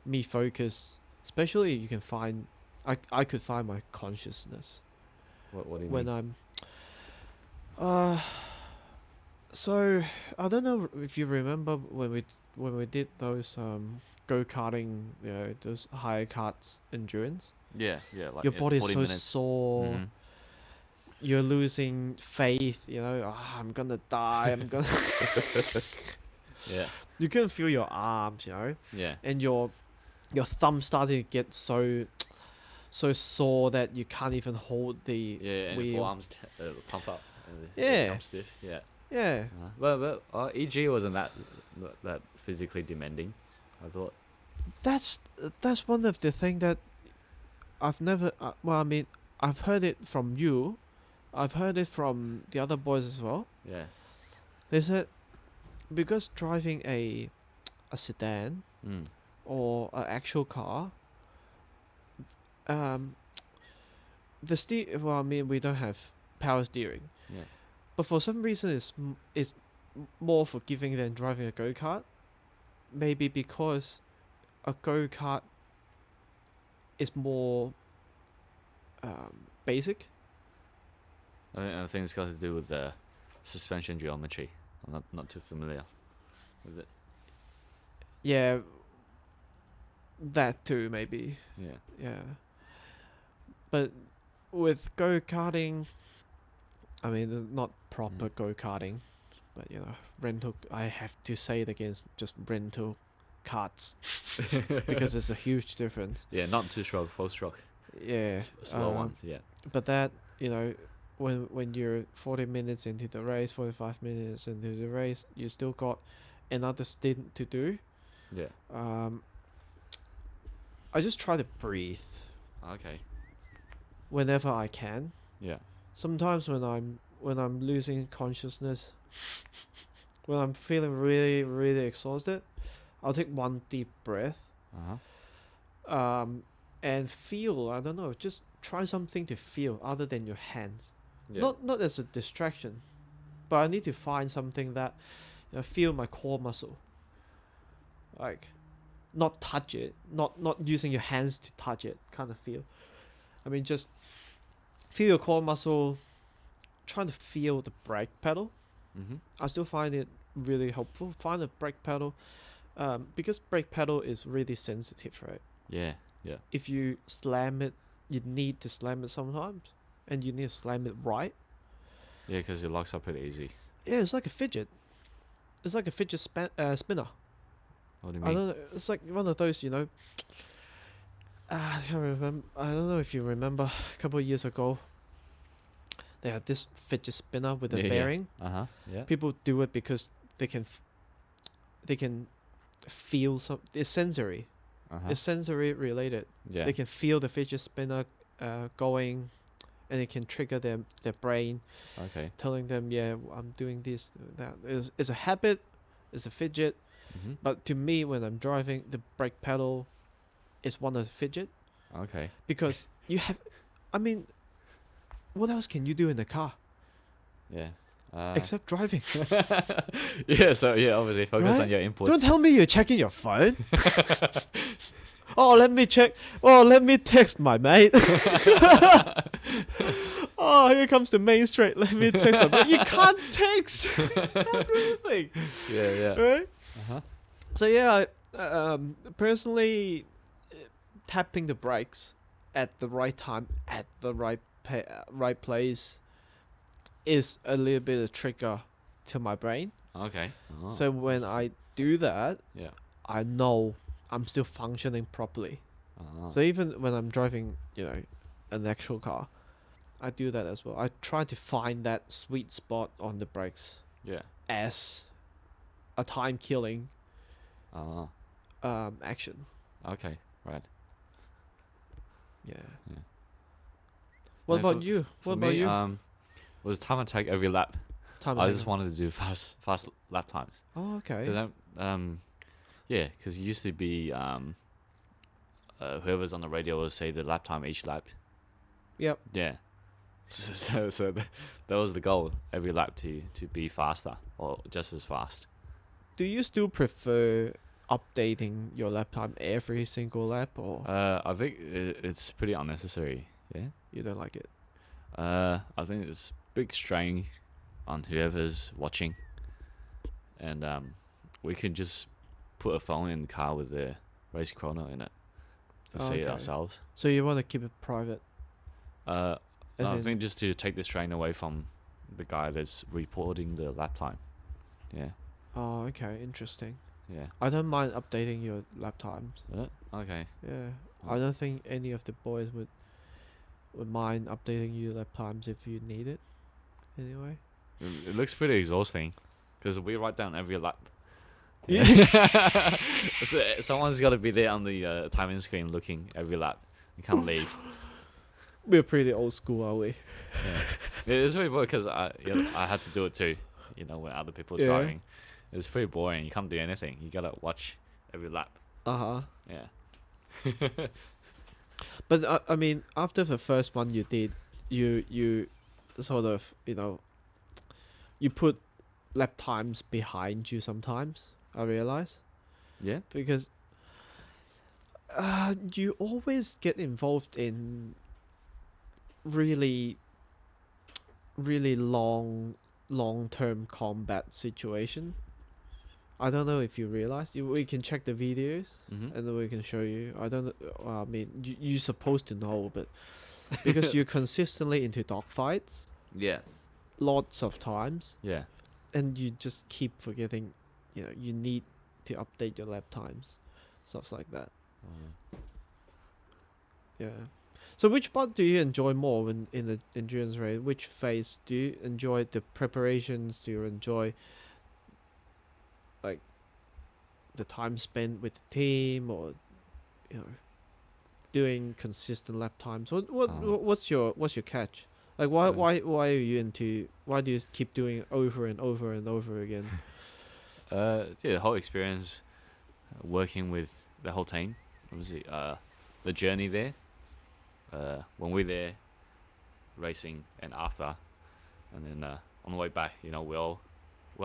me focus. Especially you can find, I could find my consciousness What do you when mean? I'm. Uh, so I don't know if you remember when we did those go karting, those high karts endurance. Yeah, yeah, like Your body is 40 so minutes. sore. Mm-hmm. You're losing faith. I'm gonna die. I'm gonna. Yeah, You can feel your arms, yeah, and your thumb starting to get so sore that you can't even hold the yeah, and the wheel. forearms pump up and they Yeah, become stiff. Yeah, yeah. but EG wasn't that physically demanding. I thought. That's that's one of the thing that I've never. Well, I mean, I've heard it from you. I've heard it from the other boys as well. Yeah. They said because driving a sedan Mm. or an actual car, um, the steer. Well, I mean, we don't have power steering, Yeah. but for some reason, it's more forgiving than driving a go kart. Maybe because a go kart is more basic. I think it's got to do with the suspension geometry. I'm not too familiar with it. Yeah, that too, maybe. Yeah. Yeah. But with go karting, I mean, not Mm. proper go karting, but rental. I have to say it against just rental carts because it's a huge difference. Yeah, not two stroke, four stroke, Yeah. slow Um, ones. Yeah. but that when you're 40 minutes into the race, 45 minutes into the race, you still got another stint to do. Yeah. Um, I just try to breathe Okay. whenever I can. Yeah. Sometimes when I'm losing consciousness, when I'm feeling really really exhausted, I'll take one deep breath, Uh huh. um, and feel. I don't know, just try something to feel other than your hands. Yeah. Not as a distraction, but I need to find something that feel my core muscle, like not touch it, not using your hands to touch it, kind of feel. I mean, just feel your core muscle, trying to feel the brake pedal. Mhm. I still find it really helpful. Find a brake pedal, because brake pedal is really sensitive, right? Yeah. Yeah. If you slam it, you need to slam it sometimes, and you need to slam it right. Yeah, because it locks up pretty easy. Yeah, it's like a fidget. It's like a fidget spinner. What do you I mean? don't know. It's like one of those, I can't remember. I don't know if you remember. A couple of years ago, they had this fidget spinner with a Yeah. Yeah. bearing. Uh huh. Yeah. People do it because they can feel some. It's sensory. Uh huh. It's sensory related. Yeah. They can feel the fidget spinner going, and it can trigger their brain, Okay. telling them, "Yeah, I'm doing this, that." It's a habit. It's a fidget. Mhm. But to me, when I'm driving, the brake pedal is one of the fidget. Okay. because you have. I mean, what else can you do in the car Yeah. except driving, Yeah. So yeah, obviously focus on right? your Don't inputs. tell me you're checking your phone. Oh, let me check. Oh, let me text my mate. Oh, here comes the main street. Let me text my mate. You can't text. You can't do anything, Yeah. Yeah. right? Uh-huh. So yeah, personally, tapping the brakes at the right time, at the right place, is a little bit of trigger to my brain. Okay. Oh, So when interesting. I do that, Yeah. I know I'm still functioning properly. Oh. So even when I'm driving, an actual car, I do that as well. I try to find that sweet spot on the brakes Yeah. as a time killing Oh. action. Okay. Right. Yeah. Yeah. What No, about you? for What about me, you? was time attack every lap. Time I attack. just wanted to do fast lap times. Oh, okay. Cause yeah, because it used to be whoever's on the radio will say the lap time each lap. Yep. Yeah. That was the goal every lap to be faster or just as fast. Do you still prefer updating your lap time every single lap, or I think it's pretty unnecessary. Yeah. you don't like it? I think it's big strain on whoever's watching, and we can just put a phone in the car with the race chrono in it to Oh, see it okay. ourselves. So you want to keep it private, Uh, as no, I in? think just to take the strain away from the guy that's reporting the lap time. Yeah, Oh, okay. Interesting. yeah. I don't mind updating your lap times. Okay. Yeah. Oh. I don't think any of the boys would mind updating you lap times if you need it. Anyway. It looks pretty exhausting because we write down every lap. Yeah. Yeah. Someone's got to be there on the timing screen looking every lap. You can't leave. We're pretty old school, are we? Yeah, it's pretty boring because I had to do it too. When other people are Yeah. driving, it's pretty boring. You can't do anything. You gotta watch every lap. Uh huh. Yeah. But I mean, after the first one you did, you sort of you put lap times behind you sometimes. I realize Yeah. because you always get involved in really really long term combat situation. I don't know if you realize. We can check the videos Mhm. and then we can show you. I don't. I mean, you're supposed to know, but because you're consistently into dogfights, Yeah. lots of times, Yeah. and you just keep forgetting. You need to update your lap times, stuff like that. Yeah. So which part do you enjoy more when in the endurance race? Which phase do you enjoy the preparations? Do you enjoy like the time spent with the team, or you know doing consistent lap times? What's your catch? Like why are you into? Why do you keep doing it over and over and over again? Yeah, the whole experience working with the whole team. Obviously, the journey there. When we're there racing and after, and then on the way back, we'll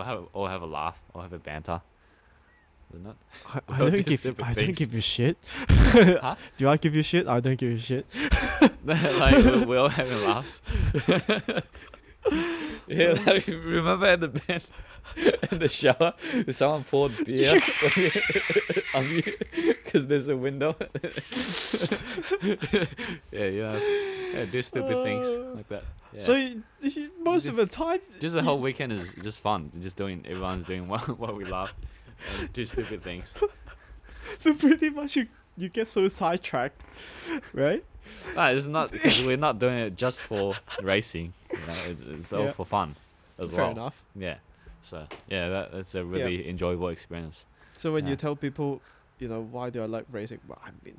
have a laugh, we'll have a banter. We're not, I we'll don't do give stupid I don't things. give you shit. Huh? Do I give you shit? I don't give you shit. Like we're all having laughs. Yeah, like, remember at the band, in the shower, someone poured beer on you because there's a window. Yeah, do stupid things like that. Yeah, So most of just, the time, just the whole weekend is just fun. Just everyone's doing what we love, and do stupid things. so pretty much you get so sidetracked, right? No, it's not because we're not doing it just for racing. It's all Yeah, for fun as fair well. enough. Yeah. So yeah, that's a Yeah. really enjoyable experience. So when Yeah. you tell people, why do I like racing? Well, I mean,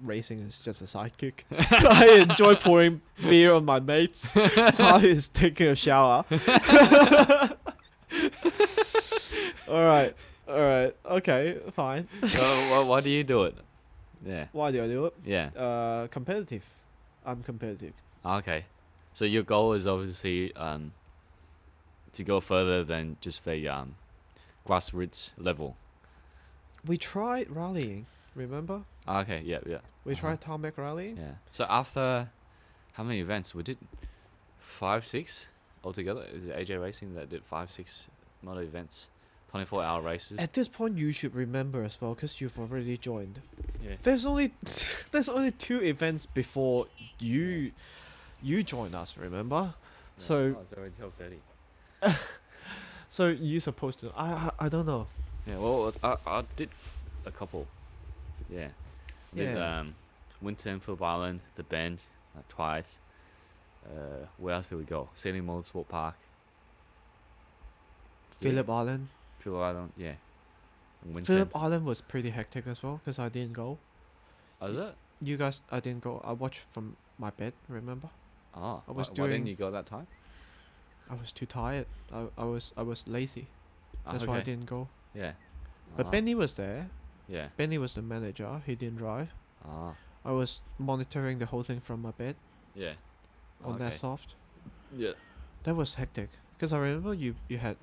racing is just a sidekick. I enjoy pouring beer on my mates while he's taking a shower. All right, okay, fine. Why do you do it? Yeah. Why do I do it? Yeah. Competitive. I'm competitive. Okay. So your goal is obviously to go further than just the grassroots level. We tried rallying. Remember? Okay. Yeah. Yeah. We tried tarmac rallying. Yeah. So after how many events we did? 5, 6 altogether. Is it AJ Racing that did 5, 6 motor events, 24-hour races? At this point, you should remember as well, because you've already joined. Yeah. There's only there's only 2 events before you join us. Remember? So it's already 12:30. so you supposed to. I don't know. Yeah. Well, I did a couple. Yeah. Did Yeah. Winter and Phillip Island, the Bend, twice. Where else did we go? Sailing Motorsport Park. Phillip Island. Phillip Island, yeah. And Winter. Phillip Island was pretty hectic as well, because I didn't go. Oh, is it? You guys, I didn't go. I watched from my bed. Remember? Oh, I was why didn't doing. you go that time? I was too tired. I was lazy. That's why I Okay. didn't go. Yeah. But Ah, Benny was there. yeah. Benny was the manager. He didn't drive. Ah, I was monitoring the whole thing from my bed yeah. on that Okay. soft. Yeah. That was hectic. Because I remember you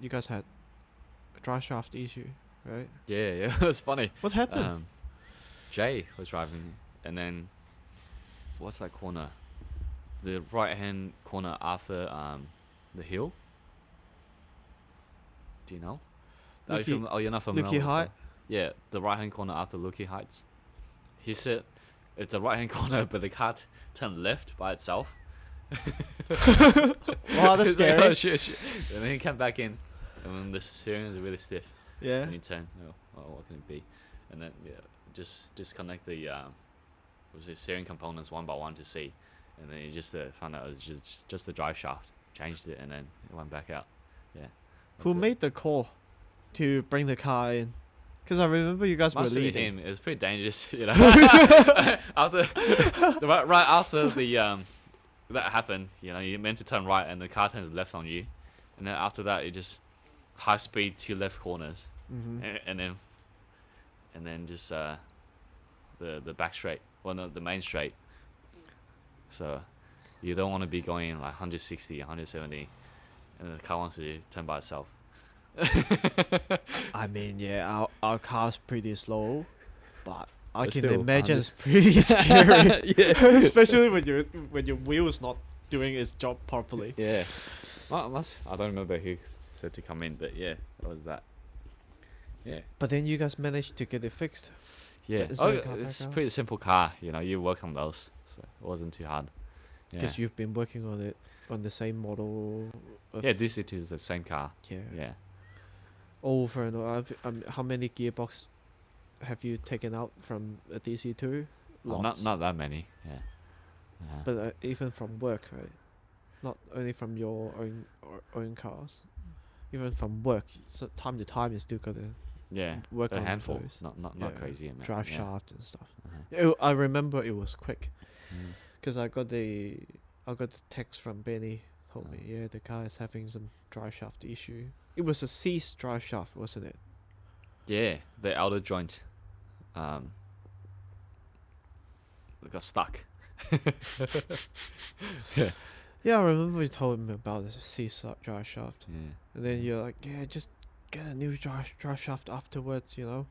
guys had a dry shaft issue, right? Yeah, yeah. It was funny. What happened? Jay was driving, and then what's that corner? The right hand corner after the hill. Do you know? Looky, Oh, you're not familiar Looky with High. yeah, the right hand corner after Looky Heights. He said it's a right hand corner, but the car turned left by itself. Wow, that's He's like, scary. oh, shit. And then he came back in, and then the steering is really stiff. Yeah. And you turn, what can it be? And then yeah, just disconnect the was it steering components one by one to see, and then you just found out it was just the drive shaft. Changed it, and then it went back out. Yeah. Who That's it. made the call to bring the car in? Because I remember you guys were Must be leading. him. It was pretty dangerous, you know. After right after the that happened, you know, you meant to turn right and the car turns left on you, and then after that, it just high speed 2 left corners, Mm-hmm. and then just the back straight, well, no, the main straight. So you don't want to be going like 160, 170, and the car wants to turn by itself. I mean, yeah, our car's pretty slow, but I But can still, imagine it's pretty scary, Yeah. especially when your wheel's not doing its job properly. Yeah. I don't remember who said to come in, but yeah, that was that. Yeah. But then you guys managed to get it fixed. Yeah. Is Oh, the car back it's a out? pretty simple car. You know, you work on those, so it wasn't too hard. Yeah. Because you've been working on it on the same model. Of, Yeah, DC2 is the same car. yeah. Yeah. Over and over. How many gearbox have you taken out from a DC2? Oh, Lots. not that many. Yeah. But even from work, right? Not only from your own cars. Even from work, so time to time you still gotta yeah. work A on handful. those. Not Yeah, crazy amount. drive yeah. shaft and stuff. Uh-huh. I remember it was quick Mm. because I got the text from Benny. Told me, Oh. yeah, the car is having some drive shaft issue. It was a seized drive shaft, wasn't it? Yeah, the outer joint got stuck. Yeah. Yeah, I remember you told me about the seized drive shaft, Yeah. and then you're like, yeah, just get a new drive shaft afterwards, you know.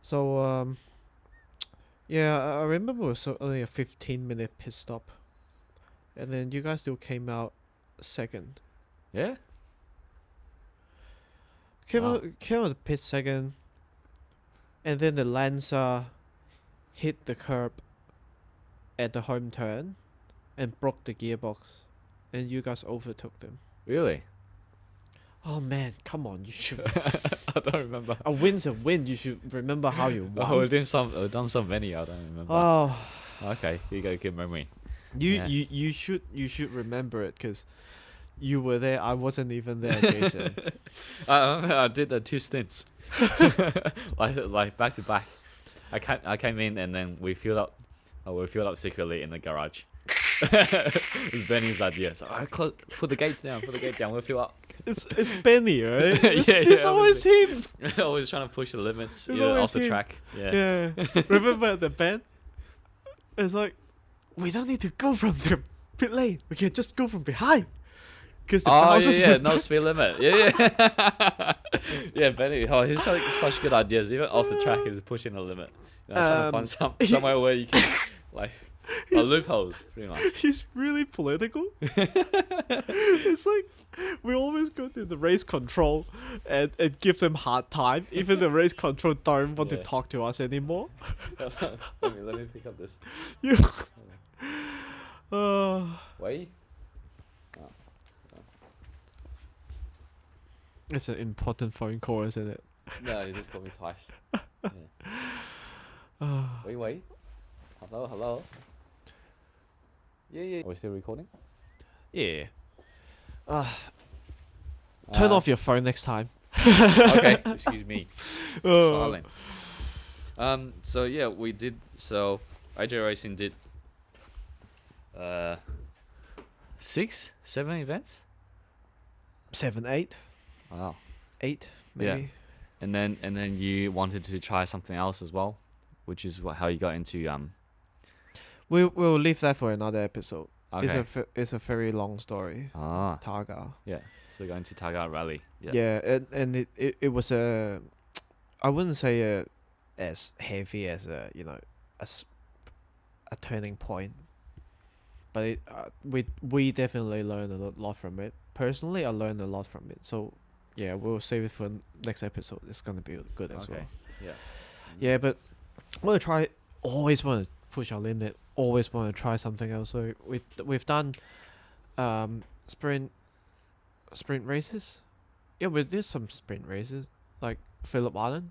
So yeah, I remember it was only a 15-minute pit stop, and then you guys still came out second. Yeah. Came Wow. out the pit second, and then the Lancer hit the curb at the home turn and broke the gearbox, and you guys overtook them. Really? Oh man, come on! You should. I don't remember. A win's a win. You should remember how you won. Oh, we've done so many. I don't remember. Oh, Okay, you got a good memory. you Yeah. you should remember it because you were there. I wasn't even there, Jason. I did 2 stints, like back to back. I came in and then we filled up. We filled up secretly in the garage. It's Benny's idea. So I put the gates down. Put the gate down. We'll fill up. It's Benny, right? Yeah, It's yeah, always him. obviously. Always trying to push the limits, It's yeah, always off the him. track. Yeah. Yeah. Remember the band? It's like we don't need to go from the pit lane. We can just go from behind. Because the Oh bouncers yeah, yeah, is no speed limit. Yeah, yeah. Yeah, Benny. Oh, he's such good ideas. Even off the track, he's pushing the limit. Trying to find somewhere where you can like he's, loopholes, pretty much. he's really political. It's like we always go to the race control and give them hard time. Even the race control don't want to Yeah. talk to us anymore. let me pick up this. You, uh, Wait. it's an important phone call, isn't it? No, you just called me twice. Yeah. Uh, Wait. Hello. Yeah. Are we still recording? yeah. Turn Uh, off your phone next time. Okay, excuse me. Uh, Silent. So yeah, we did. So AJ Racing did 6, 7 events. 7, 8, Wow. 8 Yeah. maybe. And then you wanted to try something else as well, which is how you got into We'll leave that for another episode. Okay. It's a very long story. Ah. Targa. Yeah. So going to Targa Rally. Yeah. Yeah, and it was a, I wouldn't say as heavy as a turning point, but we definitely learned a lot from it. Personally, I learned a lot from it. So yeah, we'll save it for next episode. It's gonna be good as Okay. well. Yeah. Yeah, but I want to try. Always want to push our limit. Always want to try something else. So we've done um sprint sprint races. Yeah, we did some sprint races like Phillip Island.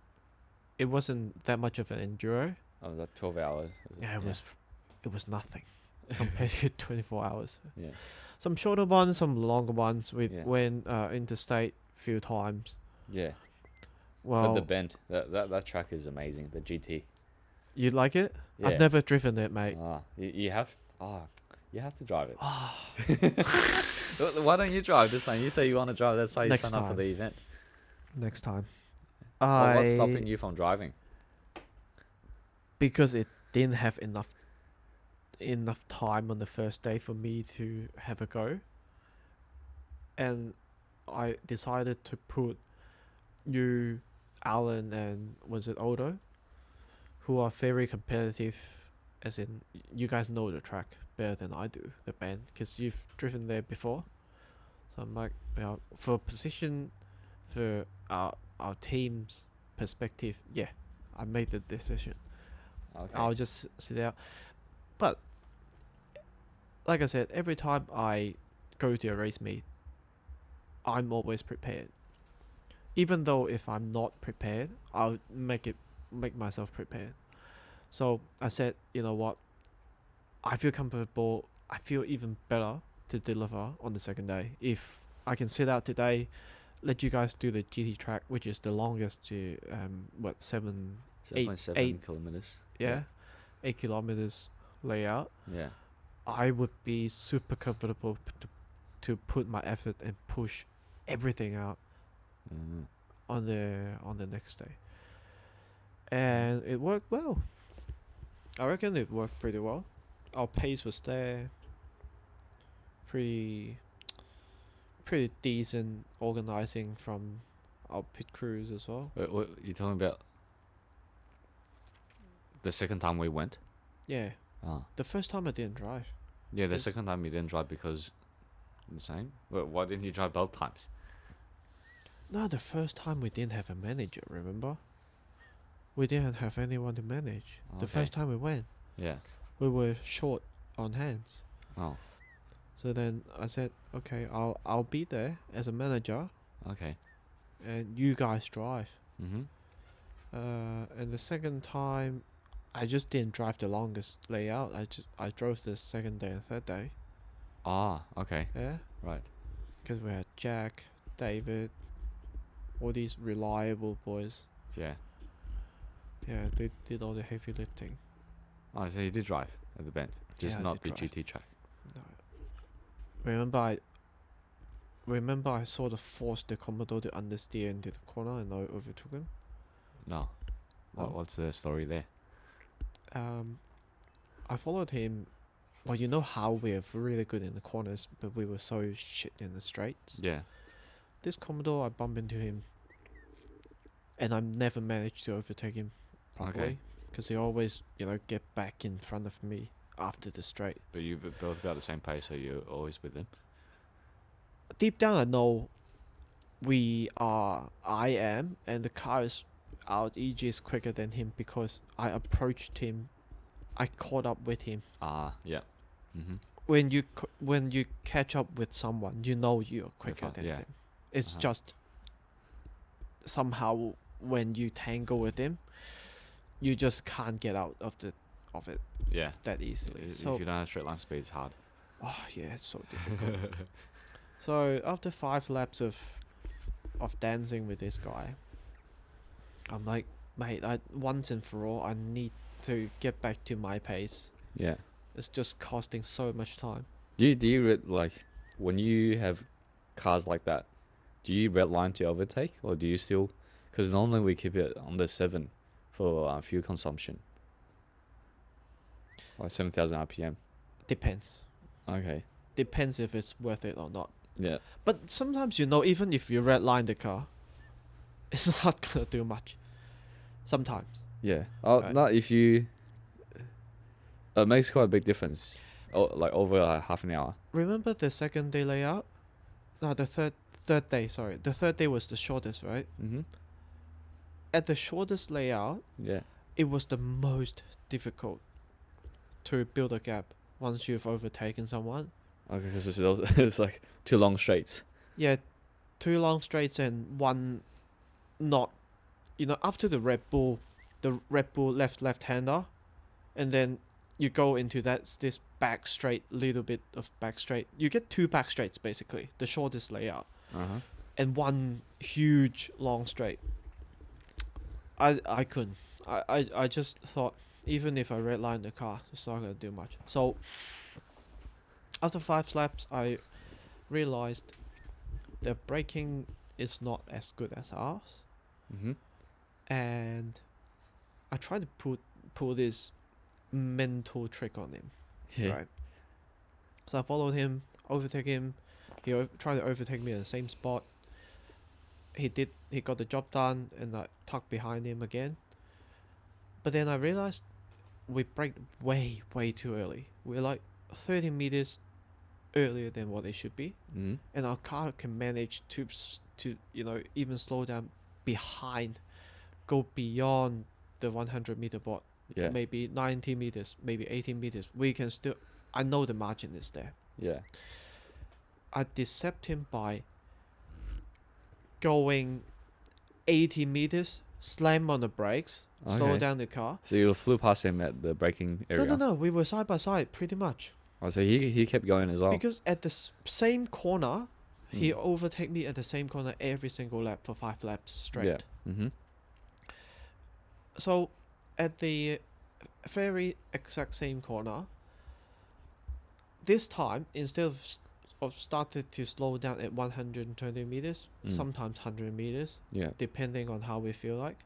It wasn't that much of an enduro. Oh, was that 12 hours? Yeah, it was nothing compared to 24 hours. Yeah. Some shorter ones, some longer ones. We Yeah. went interstate few times. Yeah. For the Well, bend, that track is amazing. The GT. you like it? Yeah. I've never driven it, mate. You have. You have to drive it. Ah, Why don't you drive this time? You say you want to drive. That's why you Next sign up for time. the event. next time. What's stopping you from driving? Because it didn't have enough time on the first day for me to have a go, and I decided to put you, Alan, and was it Odo, who are very competitive, as in you guys know the track better than I do, the band, because you've driven there before. So I'm like, for position, for our team's perspective, yeah, I made the decision. Okay. I'll just sit out. But like I said, every time I go to a race meet, I'm always prepared. Even though if I'm not prepared, I'll make myself prepared. So I said, you know what? I feel comfortable. I feel even better to deliver on the second day. If I can sit out today, let you guys do the GT track, which is the longest to 7.7 kilometers. yeah, 8 kilometers layout. Yeah. I would be super comfortable to put my effort and push everything out Mm. on the next day, and it worked well. I reckon it worked pretty well. Our pace was there, pretty pretty decent organizing from our pit crews as well. What you talking about? The second time we went. Yeah, Ah. the first time I didn't drive. Yeah, the 'Cause- second time you didn't drive because the same. Why didn't you drive both times? No, the first time we didn't have a manager. Remember, we didn't have anyone to manage. The Okay. first time we went, Yeah. we were short on hands. Oh. So then I said, okay, I'll be there as a manager, Okay. and you guys drive. Mhm. And the second time, I just didn't drive the longest layout. I drove the second day and third day. Ah. Okay. Yeah, Right. because we had Jack, David, all these reliable boys. Yeah. Yeah, they did all the heavy lifting. Oh, so you did drive at the bend, just Yeah, I not did the drive. GT track. No. Remember, I remember I sort of forced the Commodore to understeer into the corner, and I overtook him. No. No. What's the story there? Um, I followed him. Well, you know how we're really good in the corners, but we were so shit in the straights. Yeah. This Commodore, I bump into him, and I never managed to overtake him Okay. properly because he always, get back in front of me after the straight. But you both got the same pace, so you're always with him. Deep down, I know I am, and the car is out. EG is quicker than him because I approached him. I caught up with him. Ah, yeah. Mm-hmm. When you catch up with someone, you know you're quicker than Yeah. them. It's Uh-huh. just somehow when you tangle with him, you just can't get out of it Yeah. that easily. If So you don't have straight line speed, it's hard. oh yeah, it's so difficult. So after 5 laps of dancing with this guy, I'm like, mate, I once and for all, I need to get back to my pace. Yeah. It's just costing so much time. Like when you have cars like that? Do you red line to overtake, or do you still? Because normally we keep it under 7 for fuel consumption, like 7,000 RPM. Depends. Okay. Depends if it's worth it or not. Yeah. But sometimes even if you redline the car, it's not gonna do much. Sometimes, Yeah. Oh, right? not if you. It makes quite a big difference. Oh, like over half an hour. Remember the second day layout? No, the third day. Sorry, the third day was the shortest, right? Mm-hmm. At the shortest layout, Yeah. it was the most difficult to build a gap once you've overtaken someone. Okay, because it's like 2 long straights. Yeah, 2 long straights and one not. After the Red Bull left-hander, and then you go into this back straight, little bit of back straight. You get 2 back straights basically, the shortest layout, Uh-huh. and one huge long straight. I couldn't. I just thought even if I redline the car, it's not gonna do much. So after 5 laps, I realized the braking is not as good as ours, Mm-hmm. and I tried to pull this mental trick on him, Yeah. right? So I followed him, overtake him. He tried to overtake me at the same spot. He did. He got the job done, and I tucked behind him again. But then I realized we braked way too early. We're like 30 meters earlier than what it should be, Mm-hmm. and our car can manage to even slow down behind, go beyond the 100-meter board, Yeah. maybe 90 meters, maybe 18 meters. We can still. I know the margin is there. Yeah. I decept him by going 80 meters, slam on the brakes, slow Okay. down the car. So you flew past him at the braking No, no, area. no. We were side by side, pretty much. Oh, so he kept going as well. Because at the same corner, he Mm. overtake me at the same corner every single lap for 5 laps Yeah. straight. Mm-hmm. So, at the very exact same corner, this time instead of started to slow down at 120 meters, Mm. sometimes 100 meters, Yeah. depending on how we feel like.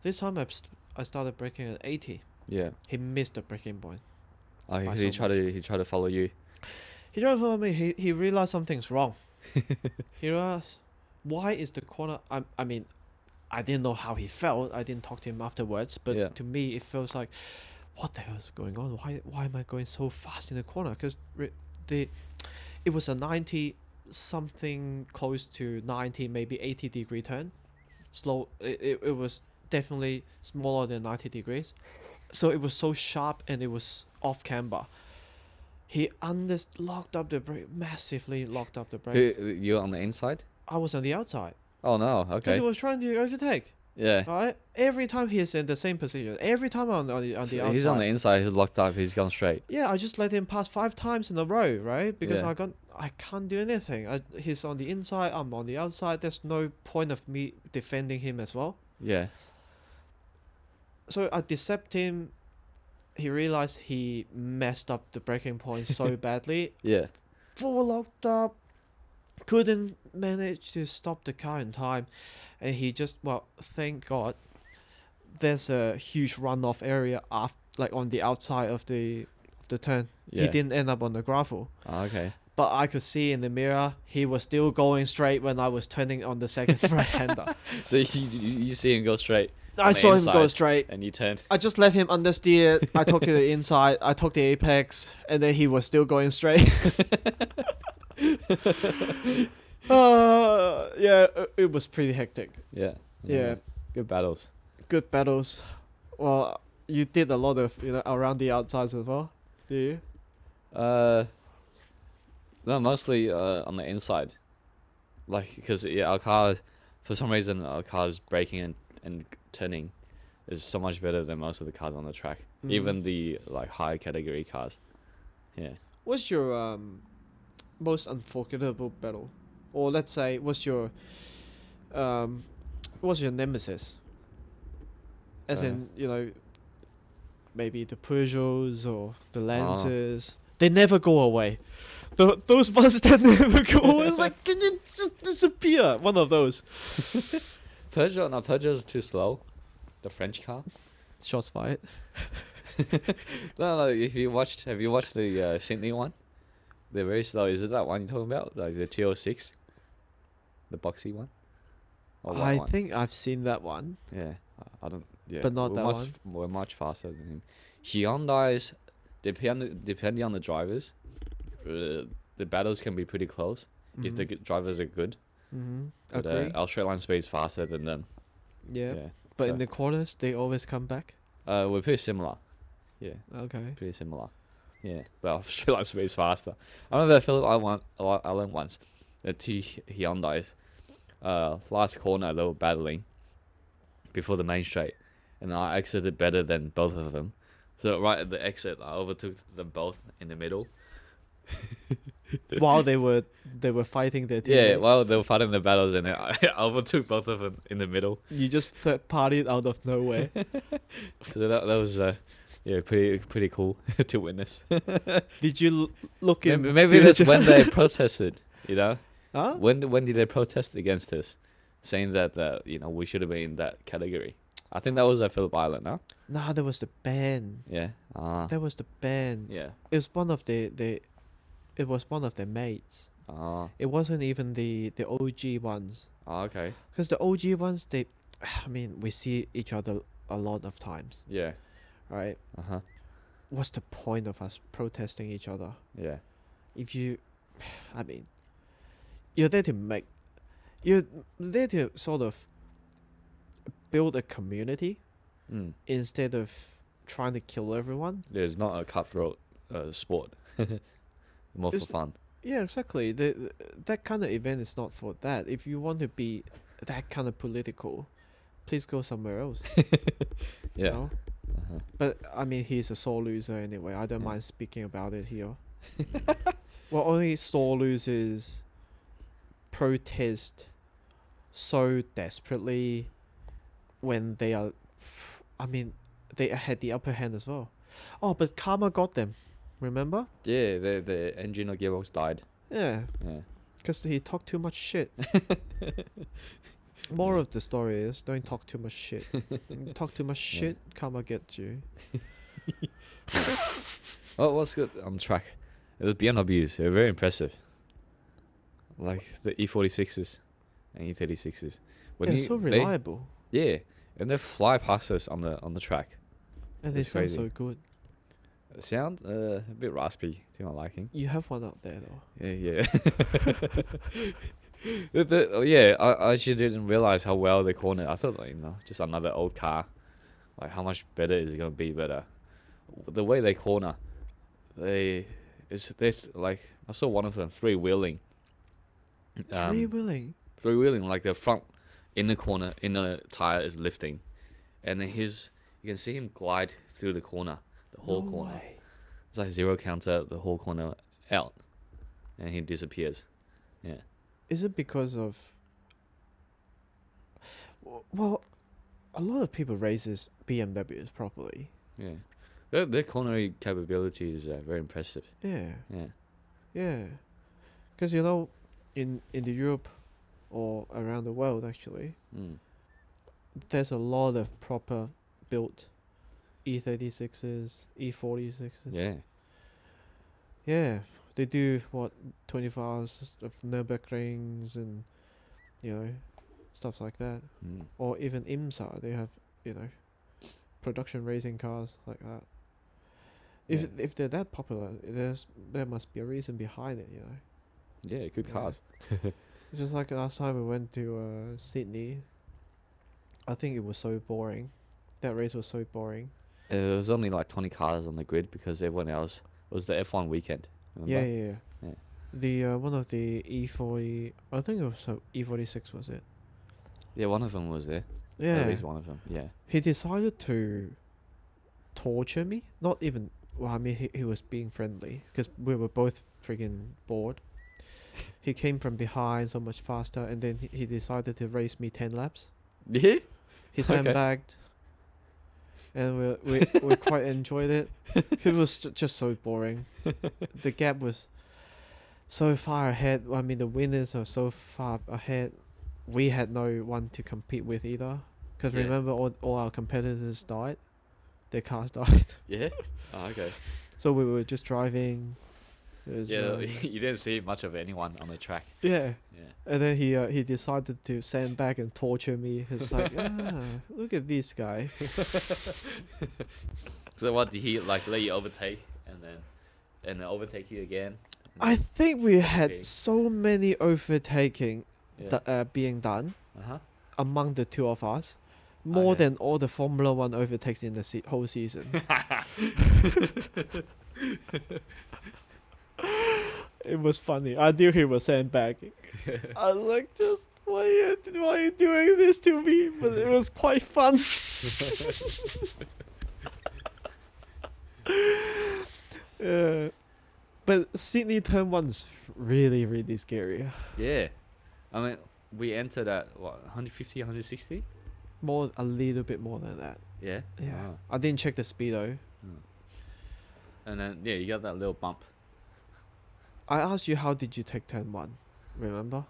This time I started braking at 80. Yeah. He missed the braking point Oh, by he so tried much. to follow you. He drove over me. He realized something's wrong. He realized why is the corner. I mean, I didn't know how he felt. I didn't talk to him afterwards. But Yeah. to me, it feels like, what the hell is going on? Why am I going so fast in the corner? Because the it was a 90 something close to 90, maybe 80-degree turn. Slow. It was definitely smaller than 90 degrees. So it was so sharp and it was off camber. He locked up the brake, massively locked up the brakes. You on the inside? I was on the outside Oh no. because he Okay. was trying to overtake. Yeah. Right? Every time he's in the same position. Every time I'm on the So he's on the outside. inside. He's locked up. He's gone straight. Yeah, I just let him pass 5 times in a row, right? Because Yeah. I can't do anything. He's on the inside. I'm on the outside. There's no point of me defending him as well. Yeah. So I decept him. he realized he messed up the braking point so badly, Yeah. full locked up, couldn't manage to stop the car in time, and he just, well, thank God, there's a huge runoff area like on the outside of the turn. He Yeah. didn't end up on the gravel. Oh, okay. But I could see in the mirror he was still going straight when I was turning on the second right hander. So you see him go straight I on the saw him go inside, straight. and you turn. I just let him understeer. I took to the inside. I took the apex, and then he was still going straight. Yeah, it was pretty hectic. Yeah. Yeah, Good battles. good battles. Well, you did a lot of around the outsides as well. Do you? Uh, no, mostly on the inside. Like, because yeah, our car, for some reason, our car's braking and turning is so much better than most of the cars on the track. Even the like high category cars. Yeah. What's your most unforgettable battle, or let's say, um, what's your nemesis? As Uh, in, maybe the Peugeots or the oh. Lancers. They never go away. Those ones that never go away. It's like, can you just disappear? One of those. Peugeot's too slow. The French car. Shots fired. No, have you watched the Sydney one? They're very slow. Is it that one you're talking about? Like the 206? The boxy one? Or what I one? think I've seen that one, Yeah, I don't. Yeah, but not that one. we're much faster than him. Hyundai's depending on the drivers, the battles can be pretty close if the drivers are good. But Agree. our straight line speed is faster than them. Yeah. Yeah, But so in the corners, they always come back. we're pretty similar. Yeah, Okay. pretty similar. Yeah, but our straight line speed is faster. I remember Philip I learned once the two Hyundai's. Last corner they were battling before the main straight, and I exited better than both of them. So right at the exit, I overtook them both in the middle. While they were fighting their Yeah, while teammates, they were fighting the battles, and I overtook both of them in the middle. you just third partied out of nowhere. So that was yeah, pretty cool to witness. Did you look in? Maybe that's when they protested. You know, Huh? when did they protest against us, saying that we should have been in that category. I think that was at Phillip Island, huh? Nah, that was the band. Yeah. Ah. That was the band. Yeah. It was one of the. It was one of their mates. Ah. It wasn't even the OG ones. Ah. Okay. Because the OG ones, I mean, we see each other a lot of times, Yeah. right? Uh huh. What's the point of us protesting each other? Yeah. If you, I mean, you're there to make, you're there to sort of build a community Mm. instead of trying to kill everyone. There's not a cutthroat sport. More for It's fun. Yeah, exactly. That kind of event is not for that. If you want to be that kind of political, please go somewhere else. You Yeah. know? Uh-huh. But I mean, he's a sore loser anyway. I don't Yeah. mind speaking about it here. Well, only sore losers protest so desperately when they are. I mean, they had the upper hand as well. Oh, but karma got them. Remember? Yeah. The engine or gearbox died. Yeah, Yeah. because he talked too much shit. More of the story is don't talk too much shit. You talk too much Yeah. shit, karma gets you. Oh, what's good on track? The BMWs. They're very impressive. Like the E46s and E36s. When They're so they reliable yeah, and they fly past us on the track. and they It's sound crazy. so good. Sound a bit raspy to my liking. You have one out there though. Yeah, yeah. Yeah, I actually didn't realize how well they cornered. I thought, just another old car. Like, how much better is it gonna be? But the way they corner, like I saw one of them three wheeling, Three wheeling. like the front in the corner in the tire is lifting, and then you can see him glide through the corner, the whole No corner. way. It's like zero counter the whole corner out, and he disappears. Yeah. Is it because of? Well, a lot of people raises BMWs properly. Yeah. Their culinary capability is very impressive. Yeah, Yeah. yeah. Because you know, in the Europe or around the world actually, Mm. there's a lot of proper built E36s, E46s. Yeah. Yeah, they do what 24 hours of Nürburgrings and you know stuff like that, Mm. or even IMSA. They have you know production racing cars like that. Yeah. If they're that popular, there must be a reason behind it. You know. Yeah. Good Yeah. cars. It's just like last time we went to Sydney. I think it was so boring. That race was so boring. There was only like 20 cars on the grid because everyone else was the F1 weekend. Yeah, Remember? yeah, yeah. Yeah. The one of the E40, I think it was E46 was it? Yeah. One of them was there. At Yeah. least one of them. Yeah. He decided to torture me. Not even. Well, I mean, he was being friendly because we were both freaking bored. He came from behind so much faster, and then he decided to race me 10 laps. Yeah. He Okay. sandbagged, and we quite enjoyed it. 'Cause it was just so boring. The gap was so far ahead. I mean, the winners are so far ahead. We had no one to compete with either. Because Yeah. remember, all our competitors died. Their cars died. Yeah. Oh, okay. So we were just driving. It was, Yeah. You didn't see much of anyone on the track. yeah. Yeah. And then he decided to sandbag and torture me. It's like, look at this guy. So what did he like? Let you overtake and then overtake you again. I think we had Okay. so many overtaking Yeah. being done Uh huh. among the two of us, Oh more yeah. than all the Formula One overtakes in the whole season. It was funny. I knew he was sandbagging. I was like, just why are you doing this to me? But it was quite fun. Yeah. But Sydney Turn 1's really, really scary. Yeah. I mean, we entered at what 150, 160. A little bit more than that. Yeah. Yeah. Oh. I didn't check the speedo. And then yeah, you got that little bump. I asked you how did you take turn 1? Remember?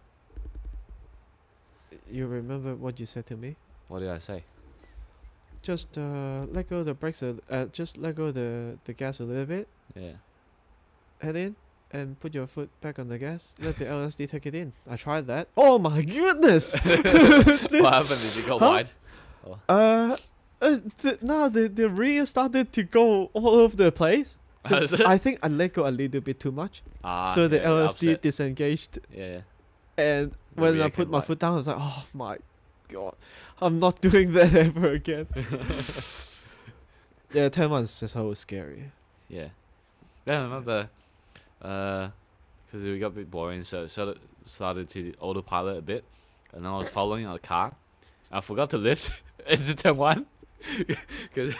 You remember what you said to me? What did I say? Just let go of the brakes. Just let go of the gas a little bit. Yeah. Head in and put your foot back on the gas. Let the LSD take it in. I tried that. Oh my goodness! What happened? Did you go Huh? wide? Oh. The rear started to go all over the place. 'Cause Is it? I think I let go a little bit too much, Ah. so the Yeah, LSD upset. disengaged. Yeah. And The when rear I put came my wide. foot down, I was like, oh my god, I'm not doing that ever again. Yeah, 10 months is so scary. Yeah. Yeah, I remember. Because we got a bit boring, so it sort of started to autopilot a bit, and then I was following on the car. I forgot to lift into turn one, 'cause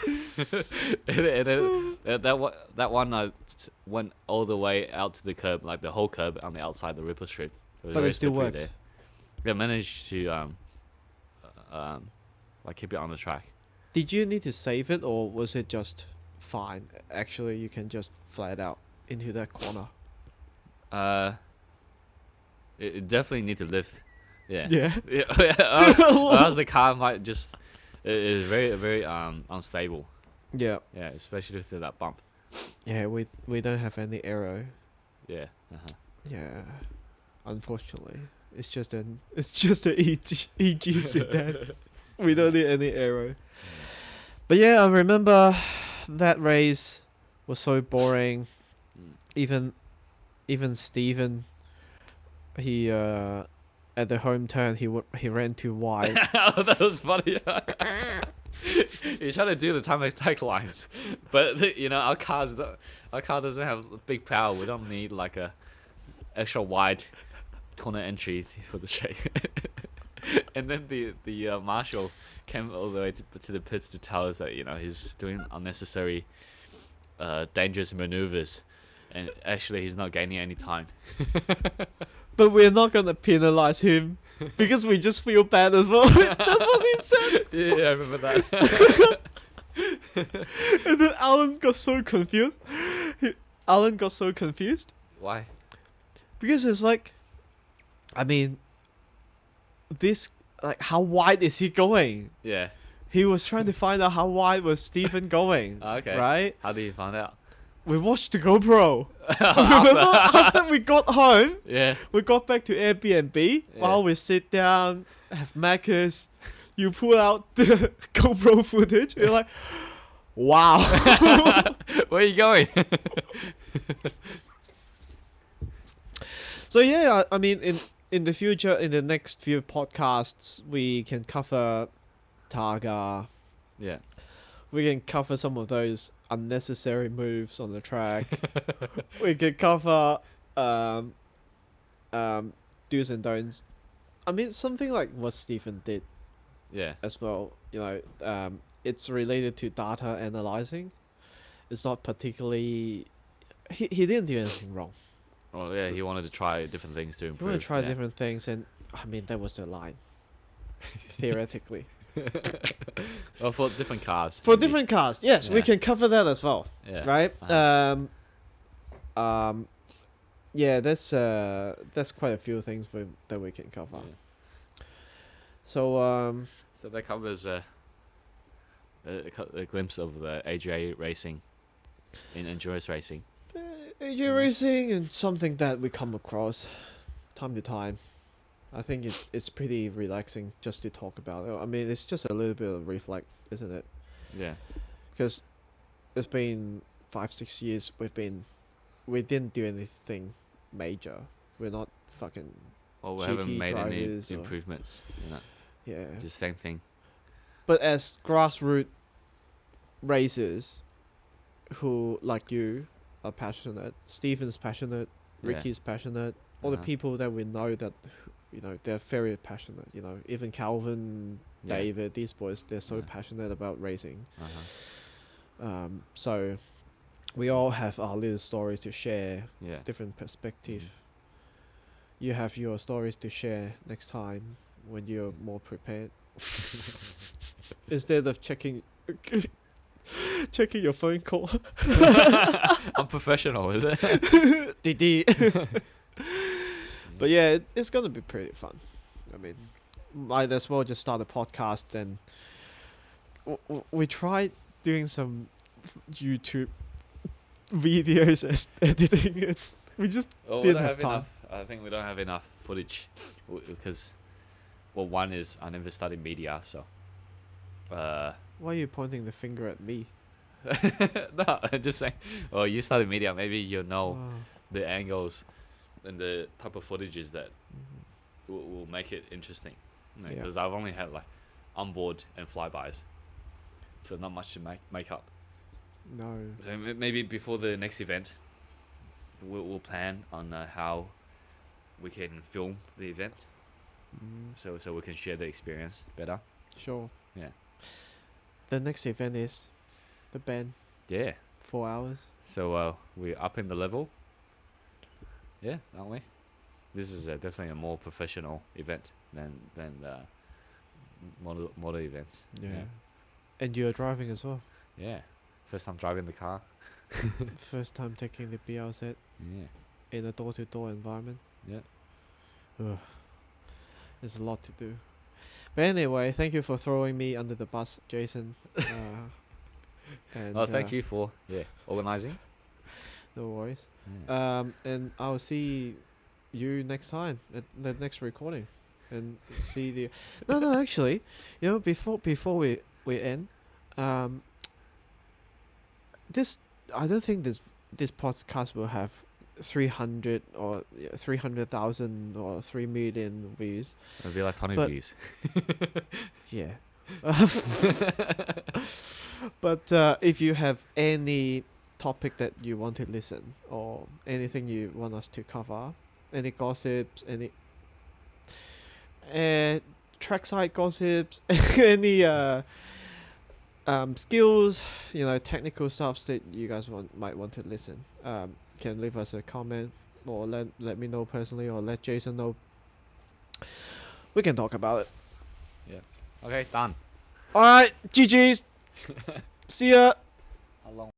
and then that one I went all the way out to the curb, like the whole curb on the outside the ripple strip. It was But very it still slippery worked. there. I managed to like keep it on the track. Did you need to save it, or was it just fine? Actually, you can just flat out into that corner. Uh, it definitely need to lift. Yeah. Yeah. Yeah. Or else the car might just. It is very unstable. Yeah. Yeah, especially through that bump. Yeah, we don't have any arrow. Yeah. Uh-huh. Yeah. Unfortunately. It's just an EG sedan. We don't need any arrow. But yeah, I remember that race was so boring. Mm. Even Steven, he at the home turn he ran too wide. Oh, that was funny. You're trying to do the time attack lines, but you know our car doesn't have big power. We don't need like a extra wide corner entry for the straight. And then the marshal came all the way to the pits to tell us that he's doing unnecessary, dangerous maneuvers, and actually he's not gaining any time. But we're not gonna penalize him because we just feel bad as well. That's what he said. Yeah, I remember that. And then Alan got so confused. Alan got so confused Why? because it's like, I mean, this like how wide is he going? Yeah. He was trying to find out how wide was Stephen going, Okay. right? How did you find out? We watched the GoPro. Remember After. after we got home, Yeah. we got back to Airbnb while we sit down, have Macca's. You pull out the GoPro footage. You're like, wow. Where are you going? So yeah, I mean, in the future, in the next few podcasts, we can cover Targa. Yeah. We can cover some of those unnecessary moves on the track. We can cover um, do's and don'ts. I mean, something like what Stephen did Yeah. as well. It's related to data analyzing. It's not particularly. He didn't do anything wrong. Well, yeah, he wanted to try different things to He improve. wanted to try yeah. different things, and I mean that was the line. Theoretically, Well, for different cars. for maybe. different cars, yes, we Yeah. can cover that as well, Yeah. right? Uh-huh. Yeah, that's quite a few things that we can cover. Yeah. So So that covers a glimpse of the AJ racing in endurance racing. AJ racing and something that we come across time to time. I think it's pretty relaxing just to talk about it. I mean, it's just a little bit of reflect, isn't it? Yeah. Because it's been 5 6 years we didn't do anything major. We're not fucking Well, we GT haven't made any drivers or- improvements. yeah. The same thing. But as grassroots racers who like you are passionate, Steven's passionate, Yeah. Ricky's passionate, all the Uh-huh. people that we know that they're very passionate. Even Calvin, Yeah. David, these boys, they're so Yeah. passionate about racing. Uh-huh. So we all have our little stories to share, Yeah. different perspective. You have your stories to share next time when you're more prepared. Instead of checking your phone call. Unprofessional, is it? Didi. But yeah, it's gonna be pretty fun. I mean, might as well just start a podcast and we tried doing some YouTube videos as editing it. We just Well, we didn't don't have have time. enough. I think we don't have enough footage because, well, one is I never studied media, so. Why are you pointing the finger at me? No, I'm just saying. Well, you studied media, maybe you know Oh, the angles and the type of footages that mhm. will make it interesting. Yeah. Because I've only had like onboard and flybys, so not much to make up. No. So maybe before the next event, we'll plan on how we can film the event, so we can share the experience better. Sure. Yeah. The next event is the band. Yeah. 4 hours. So we're up in the level. Yeah, aren't we? This is definitely a more professional event than model events. Yeah. And you're driving as well. Yeah. First time driving the car. First time taking the BR set Yeah. in a door-to-door environment. Yeah. Ugh. There's a lot to do. But anyway, thank you for throwing me under the bus, Jason. And Oh, thank you for organizing. No worries. Yeah. And I'll see you next time at the next recording, and see the. No, actually, before we end, this I don't think this podcast will have 300 or 300,000 or 3 million views. It'll be like 20 But- views. Yeah. But if you have any topic that you want to listen, or anything you want us to cover, any gossips, any trackside gossips, any skills, technical stuffs that you guys might want to listen, can leave us a comment, or let me know personally, or let Jason know. We can talk about it. Okay, done. All right, GG's. See ya. How long?